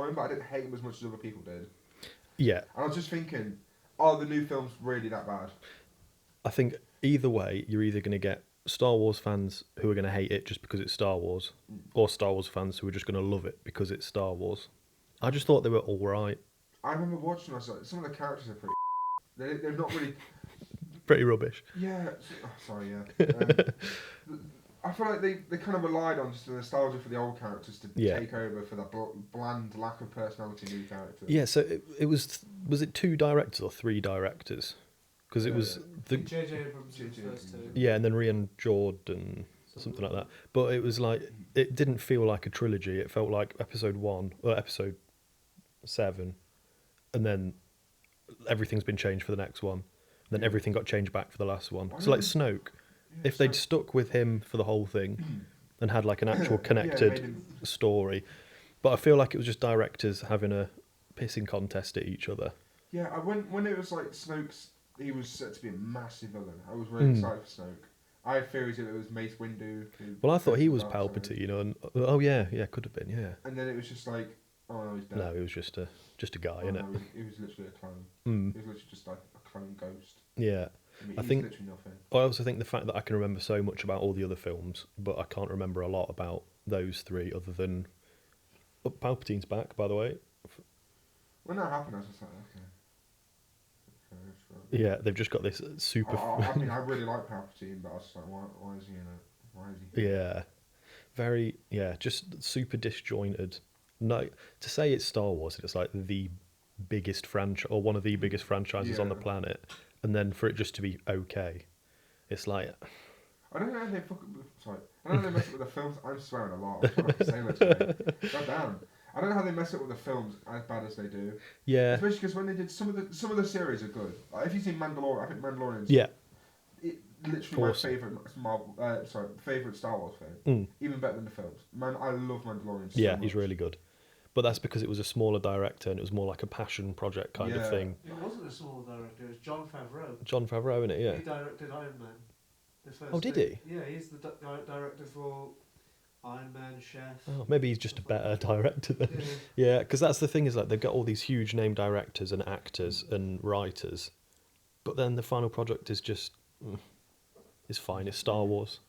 them, but I didn't hate them as much as other people did. Yeah. And I was just thinking, are the new films really that bad? I think either way, you're either going to get Star Wars fans who are going to hate it just because it's Star Wars, or Star Wars fans who are just going to love it because it's Star Wars. I just thought they were all right. I remember watching. I was like, some of the characters are pretty. They're not really. Pretty rubbish. Yeah. Oh, sorry. Yeah. I feel like they kind of relied on just the nostalgia for the old characters to Yeah. take over for that bland lack of personality new characters. Yeah, so it was it 2 directors or 3 directors? Because it Yeah, was yeah. J.J. Abrams was J.J. first two. yeah, and then Rian Jordan, something like that. But it was like it didn't feel like a trilogy. It felt like episode 1 or episode 7, and then everything's been changed for the next one. Then everything got changed back for the last one. So like Snoke, Yeah, if they'd so- stuck with him for the whole thing and had like an actual Yeah, connected made him- story, but I feel like it was just directors having a pissing contest at each other. Yeah, when it was like Snoke's, he was set to be a massive villain. I was really Hmm. excited for Snoke. I had theories that it was Mace Windu. Well, I thought he the was dark side. Palpatine, you know, and oh yeah, could have been, yeah. And then it was just like, oh no, he's dead. No, he was just a guy, Oh, innit? no, he was literally a clone. Mm, He was literally just like a clone ghost. yeah. I mean, I he's think- literally nothing. I also think the fact that I can remember so much about all the other films, but I can't remember a lot about those 3 other than Palpatine's back, by the way. When that happened, I was just like, okay. Sure. Yeah, they've just got this super. I mean, I really like Palpatine, but I was just like, why is he in it? Why is he? Yeah, very. Yeah, just super disjointed. No, to say it's Star Wars, it's like the biggest franchise or one of the biggest franchises on the Yeah. planet, and then for it just to be okay, it's like I don't know how they sorry. I don't know how they mess up with the films. I'm swearing a lot. I'm trying to say that today. God damn. I don't know how they mess up with the films as bad as they do. yeah, Especially because when they did some of the series are good. Like if you've seen Mandalorian, I think Mandalorian's yeah, literally Awesome. my favorite Marvel. Favorite Star Wars film. mm, Even better than the films. Man, I love Mandalorian. So yeah. much. He's really good, but that's because it was a smaller director and it was more like a passion project kind of Yeah. thing. It wasn't a small director, it was John Favreau. John Favreau in it, yeah. He directed Iron Man. The first Oh, did two. he? Yeah, he's the director for Iron Man, Chef. Oh, maybe he's just a better director then. Yeah. Yeah, because that's the thing is like they've got all these huge name directors and actors and writers, but then the final project is just it's fine. It's Star Wars.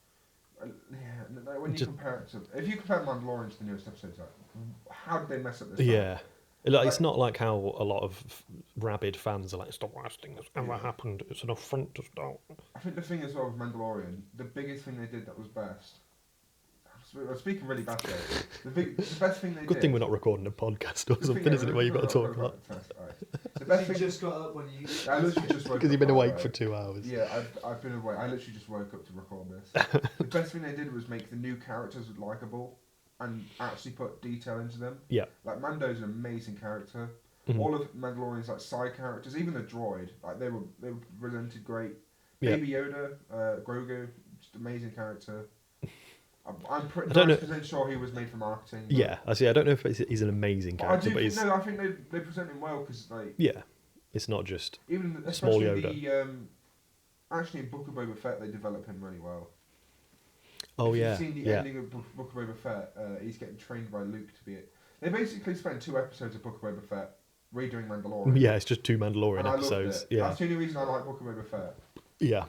When you Just- compare it to, if you compare Mandalorian to the newest episodes, like, how did they mess up this? Yeah, like, it's not like how a lot of rabid fans are like, "It's the worst thing that's ever Yeah. happened. It's an affront to Star Wars." I think the thing as well with Mandalorian, the biggest thing they did that was best. I'm speaking really bad there. The best thing they Good did. thing we're not recording a podcast or the something, thing- isn't it? Where you've got to talk about The best You thing. just got up when you. I literally just woke because you've up, been by the awake way. for 2 hours. Yeah, I've been awake. I literally just woke up to record this. The best thing they did was make the new characters likable and actually put detail into them. Yeah. Like Mando's an amazing character. Mhm. All of Mandalorian's like side characters, even the droid, like they were presented great. Yeah. Baby Yoda, Grogu, just amazing character. I'm pretty I don't know- 90% sure he was made for marketing. but- Yeah, I see. I don't know if he's an amazing But I character, do but think, he's no, I think they present him well because like yeah. It's not just even Small especially Yoda. the actually in Book of Boba Fett they develop him really well. oh If yeah, you've seen the yeah. ending of Book of Boba Fett, he's getting trained by Luke to be it. They basically spent 2 episodes of Book of Boba Fett redoing Mandalorian. Yeah, it's just 2 Mandalorian and I episodes. loved it. Yeah, That's the only reason I like Book of Boba Fett. yeah.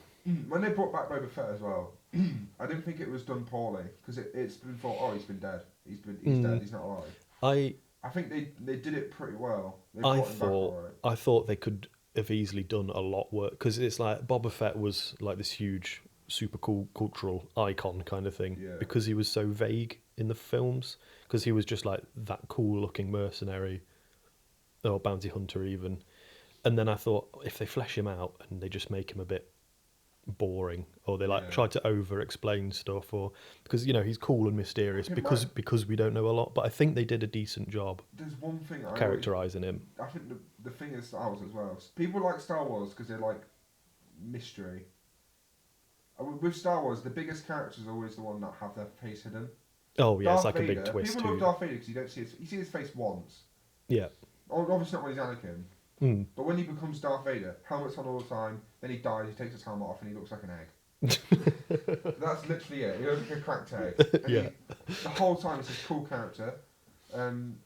When they brought back Boba Fett as well, I didn't think it was done poorly because it's been thought, oh, he's been dead. He's dead. He's not alive. I think they did it pretty well. They I brought him back thought alright. I thought they could have easily done a lot work because it's like Boba Fett was like this huge, super cool cultural icon kind of thing Yeah. because he was so vague in the films because he was just like that cool looking mercenary or bounty hunter even, and then I thought if they flesh him out and they just make him a bit boring or they like Yeah. try to over explain stuff or because you know he's cool and mysterious Okay, because we don't know a lot, but I think they did a decent job There's one thing I characterizing him. I think the thing is Star Wars as well. People like Star Wars because they like mystery. With Star Wars, the biggest characters are always the one that have their face hidden. Oh yeah, it's Darth like a Vader, big twist people love too. Darth Vader because you don't see you see his face once. Yeah. Obviously not when he's Anakin, Mm. but when he becomes Darth Vader, helmet's on all the time. Then he dies. He takes his helmet off and he looks like an egg. That's literally it. He looks like a cracked egg. And Yeah. the whole time it's this cool character. And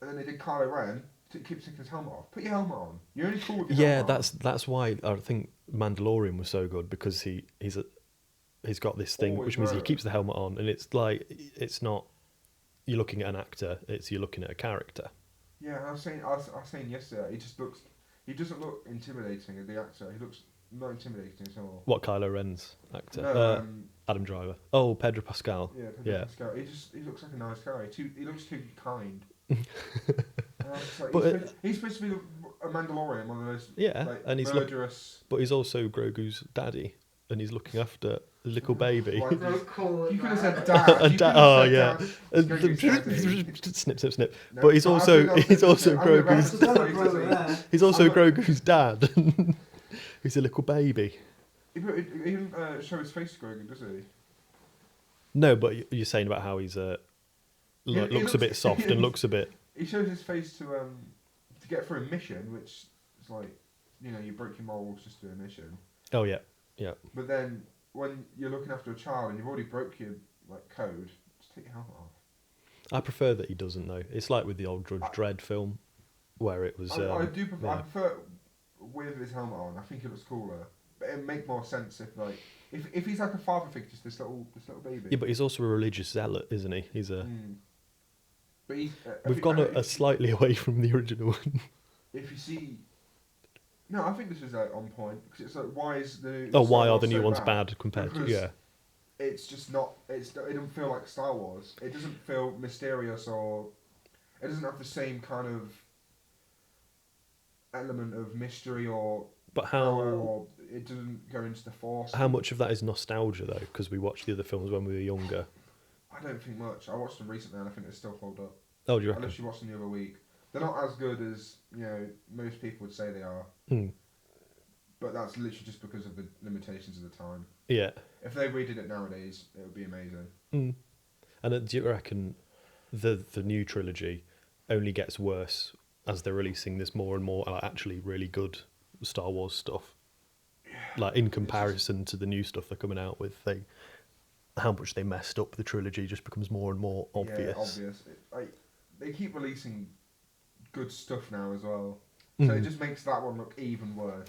then they did Kylo Ren. Keep taking his helmet off. Put your helmet on. You're only cool with your Yeah, helmet on. that's why I think Mandalorian was so good because he's got this thing, Always which means he were. keeps the helmet on, and it's like it's not you're looking at an actor; it's you're looking at a character. Yeah, I was saying yesterday, he doesn't look intimidating as the actor. He looks not intimidating at all. What Kylo Ren's actor? No, Adam Driver. Oh, Pedro Pascal. yeah, Pedro Yeah. Pascal. He looks like a nice guy. He looks too kind. And I'm just like, But, he's supposed to be a Mandalorian, one of those Yeah, like, and he's murderous. but he's also Grogu's daddy, and he's looking after a little baby. Like, Don't call it you could have that. said dad. You could have Oh said yeah, dad. And Grogu's daddy. snip, snip, snip. No, But he's I also think I'll he's say also this. I'm gonna Grogu's There's another brother there. he's also I'm not- Grogu's dad. He's a little baby. He didn't show his face to Grogu, does he? No, but you're saying about how he's He looks a bit soft and looks a bit. He shows his face to get through a mission, which is like, you break your morals just to do a mission. Oh yeah, But then when you're looking after a child and you've already broke your code, just take your helmet off. I prefer that he doesn't though. It's like with the old Judge Dredd film, where it was. I do prefer, yeah. I prefer with his helmet on. I think it looks cooler. But it'd make more sense if he's like a father figure, just this little baby. Yeah, but he's also a religious zealot, isn't he? He's a. Mm. But he's, We've gone a slightly away from the original one. If you see, no, I think this is on point because it's like why is the Oh, Star why are Wars the new so ones bad compared to? Because Yeah. It's just not. It doesn't feel like Star Wars. It doesn't feel mysterious or. It doesn't have the same kind of element of mystery or But power, how or it doesn't go into the Force. how much of that is nostalgia though? Because we watched the other films when we were younger. I don't think much. I watched them recently and I think they still hold up. Oh, do you I reckon? literally watched them the other week. They're not as good as most people would say they are, Hmm. but that's literally just because of the limitations of the time. Yeah. If they redid it nowadays, it would be amazing. Mm. And do you reckon the new trilogy only gets worse as they're releasing this more and more actually really good Star Wars stuff? Like in comparison to the new stuff they're coming out with, how much they messed up the trilogy just becomes more and more obvious. Yeah, obvious. They keep releasing good stuff now as well, so it Mhm. just makes that one look even worse.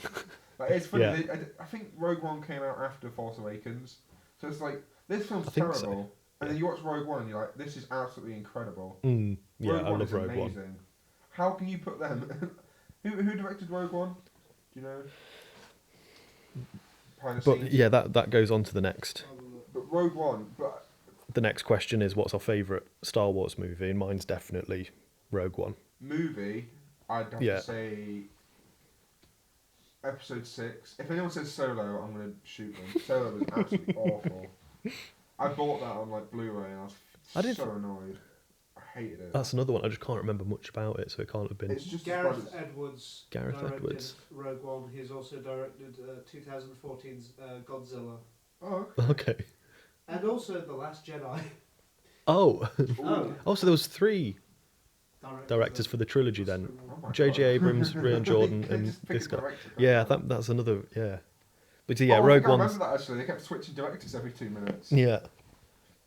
Like it's funny. Yeah. I think Rogue One came out after Force Awakens, so it's like this film's I think terrible, so. and Yeah. then you watch Rogue One and you're like, this is absolutely incredible. Yeah, Rogue I One love is Rogue One. amazing. How can you put them? who directed Rogue One? Do you know? Behind the But scenes? yeah, that goes on to the next. But Rogue One, but The next question is, what's our favourite Star Wars movie? And mine's definitely Rogue One. movie, I'd have Yeah. to say Episode 6. If anyone says Solo, I'm going to shoot them. Solo was absolutely awful. I bought that on Blu-ray and I was I didn't so annoyed. I hated it. That's another one. I just can't remember much about it, so it can't have been. It's just Gareth as bad as- Edwards. Gareth directed Edwards. Rogue One. He's also directed 2014's Godzilla, Oh, Okay. and also The Last Jedi. Oh. Oh. Oh, so there was 3 Directors directors for the trilogy then. oh my J.J. God. Abrams, Rian Jordan, They and just pick this a guy. director, can't Yeah, they? that's another. Yeah. But yeah, Oh, Rogue I One's. remember that actually. They kept switching directors every 2 minutes. Yeah.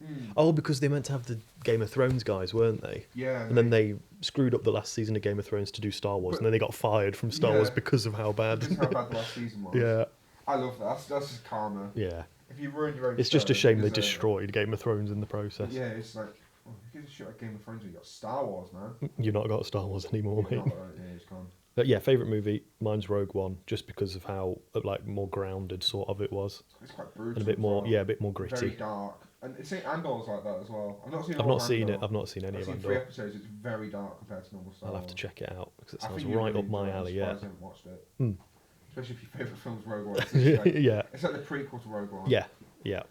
Hmm. Oh, because they meant to have the Game of Thrones guys, weren't they? Yeah. And then they screwed up the last season of Game of Thrones to do Star Wars, But- and then they got fired from Star Yeah. Wars because of how bad. This is how bad the last season was. Yeah. I love that. That's just karma. Yeah. If you ruin your own It's just a show, shame you they deserve it. destroyed Game of Thrones in the process. Yeah, it's like, oh, who gives a shit about Game of Thrones when you got Star Wars, man? You've not got Star Wars anymore, You've mate. not got it, yeah, it's gone. But yeah, favourite movie, mine's Rogue One, just because of how more grounded sort of it was. It's quite brutal. And a bit more, as well. yeah, a bit more Very gritty. dark. And it's Andor's like that as well. I've not seen. I've all not of seen it. Andor. I've not seen any I've of seen 3 Andor. episodes. It's very dark compared to normal Star I'll Wars. have to check it out because it I sounds think you'd right really up my enjoy it. I'm alley. surprised Yeah. you haven't watched it. Hmm. Especially if your favourite film's Rogue One. It's, just like, Yeah. it's like the prequel to Rogue One. Yeah. Yeah.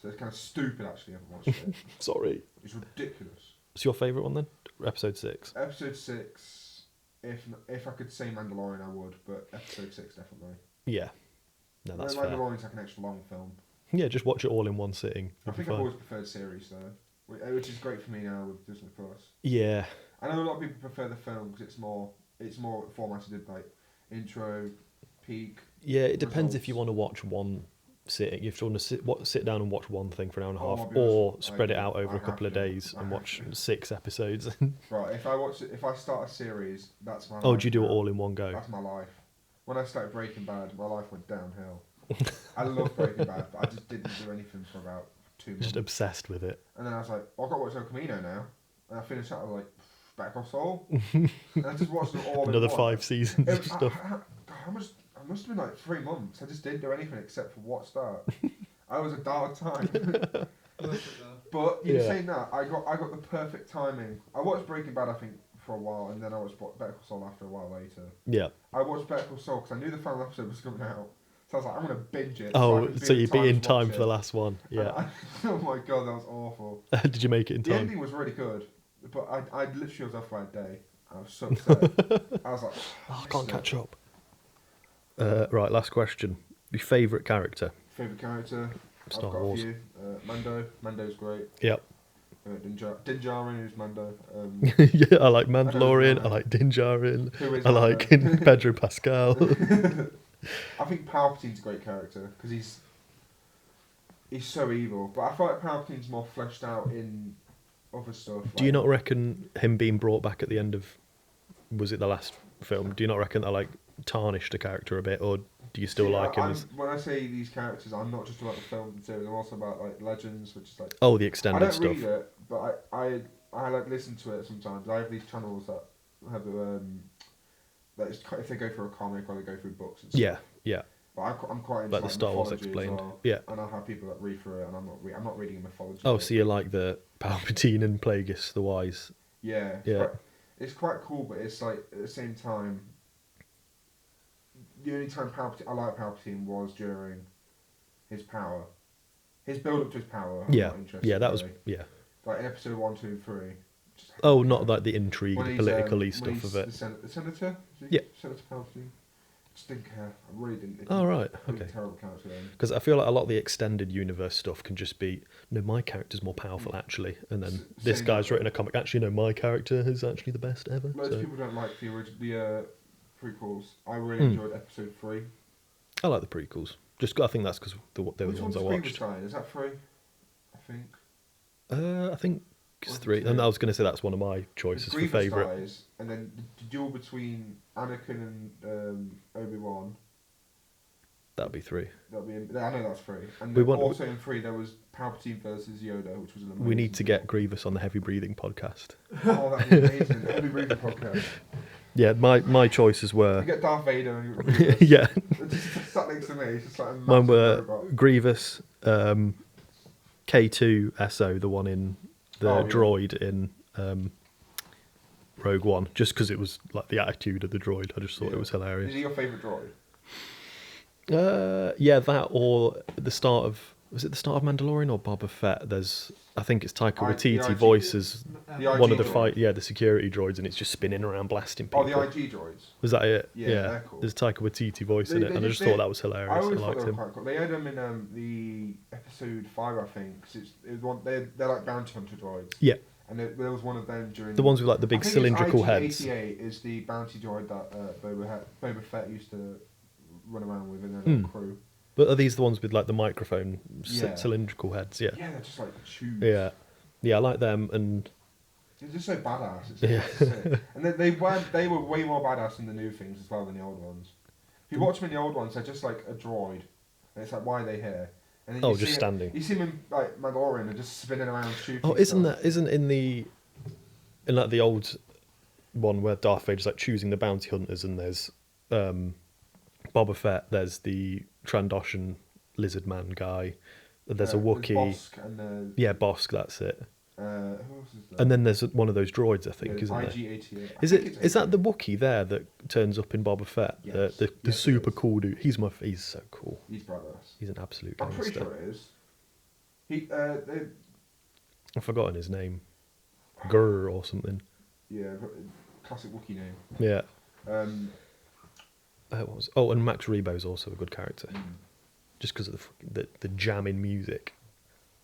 So it's kind of stupid actually. I haven't watched it. Sorry. It's ridiculous. What's your favourite one then? Episode 6. Episode 6. If I could say Mandalorian, I would, but Episode 6 definitely. Yeah. No, that's fair. Mandalorian's like an extra long film. Yeah, just watch it all in one sitting. I It'll be think I've fine. always preferred series though, which is great for me now with Disney Plus. Yeah. I know a lot of people prefer the film because it's more formatted in like intro, peak. Yeah, it depends if you results. want to watch one sitting. If you want to sit down and watch one thing for an hour and a Oh, half, I'll be honest, or I spread it do. out over I a couple have of to. days I and have watch to. 6 episodes. Right, if I start a series, that's my. Oh, life do you do it now. all in one go? That's my life. when I started Breaking Bad, my life went downhill. I love Breaking Bad, but I just didn't do anything for about 2 months. Just obsessed with it. And then I was like, I've got to watch El Camino now. And I finished that, I was like, Better Call Saul. And I just watched them all Another in one. 5 seasons It of was, stuff. I must have been like 3 months. I just didn't do anything except for watch that. I was a dark time. Worth it though. But in Yeah. saying that, I got the perfect timing. I watched Breaking Bad, I think, for a while, and then I watched Better Call Saul after a while later. Yeah. I watched Better Call Saul because I knew the final episode was coming out. So I was like, I'm going to binge it. Oh, I so you'd be in time to for the watch last one. it. Yeah. Oh my god, that was awful. Did you make it in The time? ending was really good, but I literally was off by a day. I was so upset. I was like, Oh, I can't catch up. Right, last question. Your favourite character? Favourite character? Star I've got Wars. a few. Mando. Mando's great. Yep. Din Djarin, who's Mando. Yeah, I like Mandalorian. I like Din Djarin. Who is I like Mando? Pedro Pascal. I think Palpatine's a great character because he's so evil. But I feel like Palpatine's more fleshed out in other stuff. Do you not reckon him being brought back at the end of, was it the last film? Do you not reckon that like tarnished the character a bit, or do you still See, like him? As... When I say these characters, I'm not just about the film and series. I'm also about like Legends, which is like Oh, the I extended don't stuff. read it, but I like listen to it sometimes. I have these channels that have that is, if they go through a comic or they go through books and stuff. Yeah, yeah. But I'm quite into Like the Star Wars mythology as Explained. well, Yeah. and I'll have people that read through it, and I'm not reading a mythology. Oh, book. so you like the Palpatine and Plagueis the Wise? Yeah. Yeah. It's quite cool, but it's like at the same time. The only time I liked Palpatine was during his power, his build up to his power. I'm Yeah, not interested yeah, that was really. yeah. Like in episode 1, 2, and 3. Just Oh, not like the intrigue, when the he's, politically when stuff he's of it. The senator. Is he? Yeah. Senator Palpatine. Just didn't care. I really didn't. Oh right, It was a okay. terrible character. Then. Because I feel like a lot of the extended universe stuff can just be, no, my character's more powerful actually, and then this Same. guy's written a comic. Actually, no, my character is actually the best ever. Loads So of people don't like the prequels. I really Hmm. enjoyed episode 3. I like the prequels. Just I think that's because they were the Which ones one's I Grievous watched. dying? Is that 3? I think. I think it's Or 3. two. And I was going to say that's one of my choices for Grievous favourite. dies, and then the duel between Anakin and Obi-Wan. That'd be 3. That'll be I know that's 3. And We then want- also in 3 there was Palpatine versus Yoda, which was an amazing. We need to get Grievous on the Heavy Breathing podcast. Oh, that'd be amazing. Heavy Breathing podcast. Yeah, my choices You were get Darth Vader and Grievous. yeah, It's just sat next to me. It's just like a mine massive were robot. Grievous, K2SO, the one in the Oh, yeah. droid in Rogue One, just because it was like the attitude of the droid. I just thought Yeah. it was Is hilarious. he your favourite droid? Yeah, that or at the start of, was it the start of Mandalorian or Boba Fett? There's, I think it's Taika The Waititi IG voices The IG one of the droid. the security droids, and it's just spinning around blasting Oh, people. the IG droids. Was that it? Yeah, they're cool. There's Taika Waititi voice in They- it, they and I just- just thought they- that was I hilarious. I always thought liked they were him. quite cool. They had them in the episode 5, I think. 'Cause it was one. They're like bounty hunter droids. Yeah, And there was one of them during the ones with like the big I think cylindrical it's heads. IG-88 is the bounty droid that Boba Fett used to run around with in their Hmm. little crew. But are these the ones with like the microphone Yeah. cylindrical heads? Yeah. Yeah, they're just like tubes. Yeah. Yeah, I like them, and They're just so badass. It's Yeah. sick. And they were way more badass in the new things as well than the old ones. If you watch them in the old ones, they're just like a droid, and it's like, why are they here? And then oh, you just see standing. You see them in like Mandalorian, they're just spinning around shooting. Oh, isn't stuff. in like the old one where Darth Vader's like choosing the bounty hunters, and there's Boba Fett, there's the Trandoshan lizard man guy, there's a Wookiee. Bosk and Yeah, Bosk, that's it. who else is there? And then there's one of those droids, I think, isn't there? IG-88. Is that the Wookiee there that turns up in Boba Fett? Yes. The Yes, it super is. cool dude. He's so cool. He's badass. He's an absolute I'm pretty gangster. sure it is. They, I've forgotten his name. Grr or something. yeah, classic Wookiee name. Yeah. Um, What was? Oh, and Max Rebo's also a good character, mm. just because of the jamming music.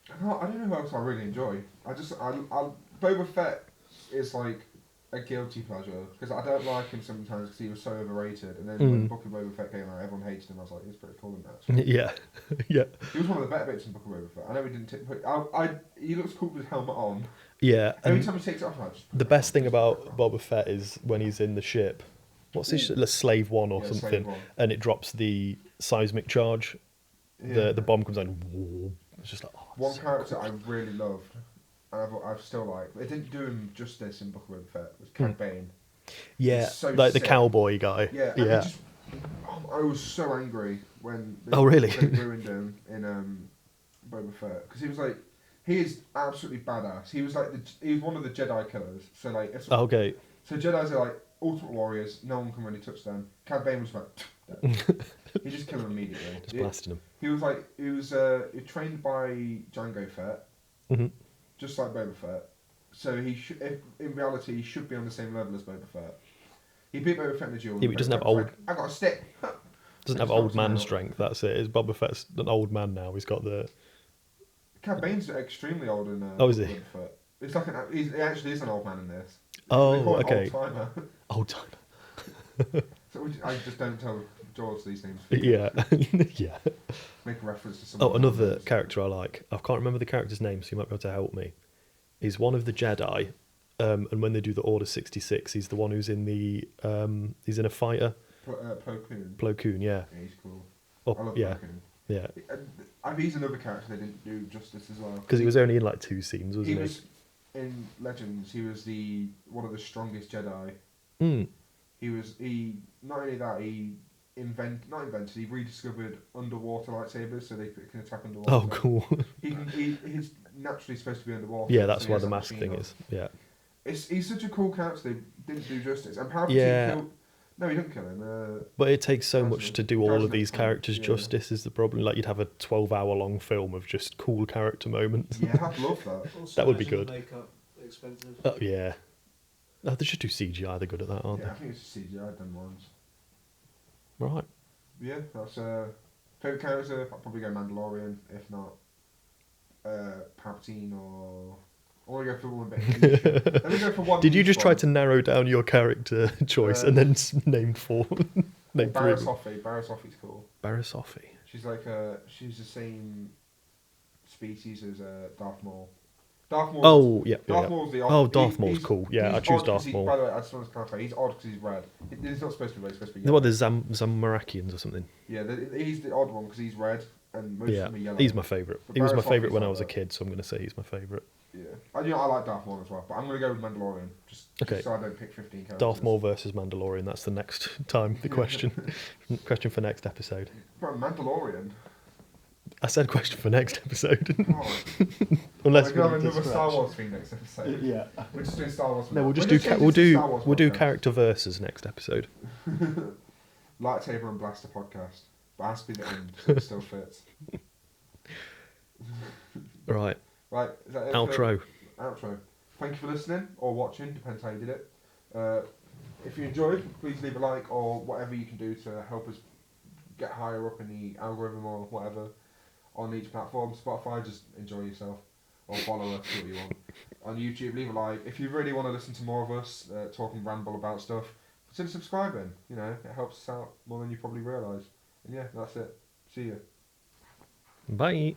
I don't know who else I really enjoy. Boba Fett is like a guilty pleasure because I don't like him sometimes because he was so overrated. And then when Mm. Book of Boba Fett came out, everyone hated him. I was like, he's pretty cool in that. Actually. Yeah, yeah, He was one of the better bits in Book of Boba Fett. I know he didn't. He looks cool with his helmet on. yeah. Every And time he takes it off, I just the best thing about Boba Fett is when he's in the ship, what's his Slave One or Yeah, something, Slave One. and it drops the seismic charge. Yeah. The bomb comes down. It's just like, oh, One so character cool. I really loved, and I've still liked. It didn't do him justice in Book of Boba Fett. Was Cad Bane. Yeah, He's so like the sick. cowboy guy. Yeah. And Yeah. he just, I was so angry when Oh, really? they ruined him in Boba Fett, because he was like, he is absolutely badass. He was like he was one of the Jedi killers. So like, if, Okay. so Jedi's are like ultimate warriors. No one can really touch them. Cad Bane was like, dead. He just killed him immediately. Just blasting him. He was trained by Jango Fett, Hmm. just like Boba Fett. So in reality, he should be on the same level as Boba Fett. He beat Boba Fett in the duel. Yeah, but he doesn't Boba have Fett was old- like, I got a stick. Doesn't have Just old knocks him man out. strength. That's it. Is Boba Fett's an old man now? He's got the. Cad Bane's extremely old in Oh, is he? Boba Fett. It's like he actually is an old man in this. Oh, They call him okay. Old-timer. Old time. I just don't tell George these names. Yeah. Yeah. Make a reference to someone. Oh, another character I like. I can't remember the character's name, so you might be able to help me. He's one of the Jedi, and when they do the Order 66, he's the one who's in the. He's in a fighter. Plo Koon. Plo Koon, yeah. Yeah, he's cool. Oh, I love yeah, Plo Koon. yeah. He's another character they didn't do justice as well. Because he was only in like 2 scenes, He wasn't he? was in Legends. He was one of the strongest Jedi. Hmm. He not only that he he rediscovered underwater lightsabers so they can attack underwater. Oh, cool. He's naturally supposed to be underwater. Yeah, that's so he why has the that mask machine thing gun. is. Yeah. He's such a cool character. They didn't do justice. And Palpatine Yeah. killed. No, he didn't kill him. But it takes so much Garrison- to do all of Garrison these Fenn, characters yeah. justice is the problem. Like you'd have a 12-hour long film of just cool character moments. Yeah, I'd love that. Also, That would be imagine good. the makeup expensive. Oh yeah. No, they should do CGI. They're good at that, aren't Yeah, I think it's CGI done once. they? Right. Yeah, that's favorite character. I'd probably go Mandalorian. If not, Palpatine or. I want to go for one bit. Of niche. Let me go for one. Did you niche just try one. to narrow down your character choice and then named 4? Named 3. Barriss Offee. Barriss Offee's cool. Barriss Offee. She's like she's the same species as Darth Maul. Darth Maul. Oh, yeah. Darth yeah. Maul's the Oh, odd. Darth Maul's cool. Yeah, he's I choose odd 'cause Darth he- Maul. By the way, I just want to clarify. He's odd because he's red. He's not supposed to be red. He's supposed to be You yellow. know what, the Zammarakians or something? Yeah, he's the odd one because he's red and most Yeah, of them are yellow. he's my favourite. But He was my Barriss favourite Offee's when I like was a that. kid, so I'm going to say he's my favourite. Yeah, I like Darth Maul as well, but I'm gonna go with Mandalorian just Okay. so I don't pick 15 characters. Darth Maul versus Mandalorian, that's the next time, the question. Question for next episode. Bro, Mandalorian. I said question for next episode. Oh, Unless we're gonna have we another Star Wars theme next episode. Yeah. We're just doing Star Wars. No, we'll We're just do changing we'll this to do Star Wars we'll do podcast. character verses next episode. Lightsaber and Blaster podcast, but it has to be the end, so it still fits. Right. Right, is that it? Outro. Outro. Thank you for listening or watching, depends how you did it. If you enjoyed, please leave a like or whatever you can do to help us get higher up in the algorithm or whatever on each platform. Spotify, just enjoy yourself or follow us, do what you want. On YouTube, leave a like. If you really want to listen to more of us talk and ramble about stuff, consider subscribing. You know, it helps us out more than you probably realise. And yeah, that's it. See you. Bye.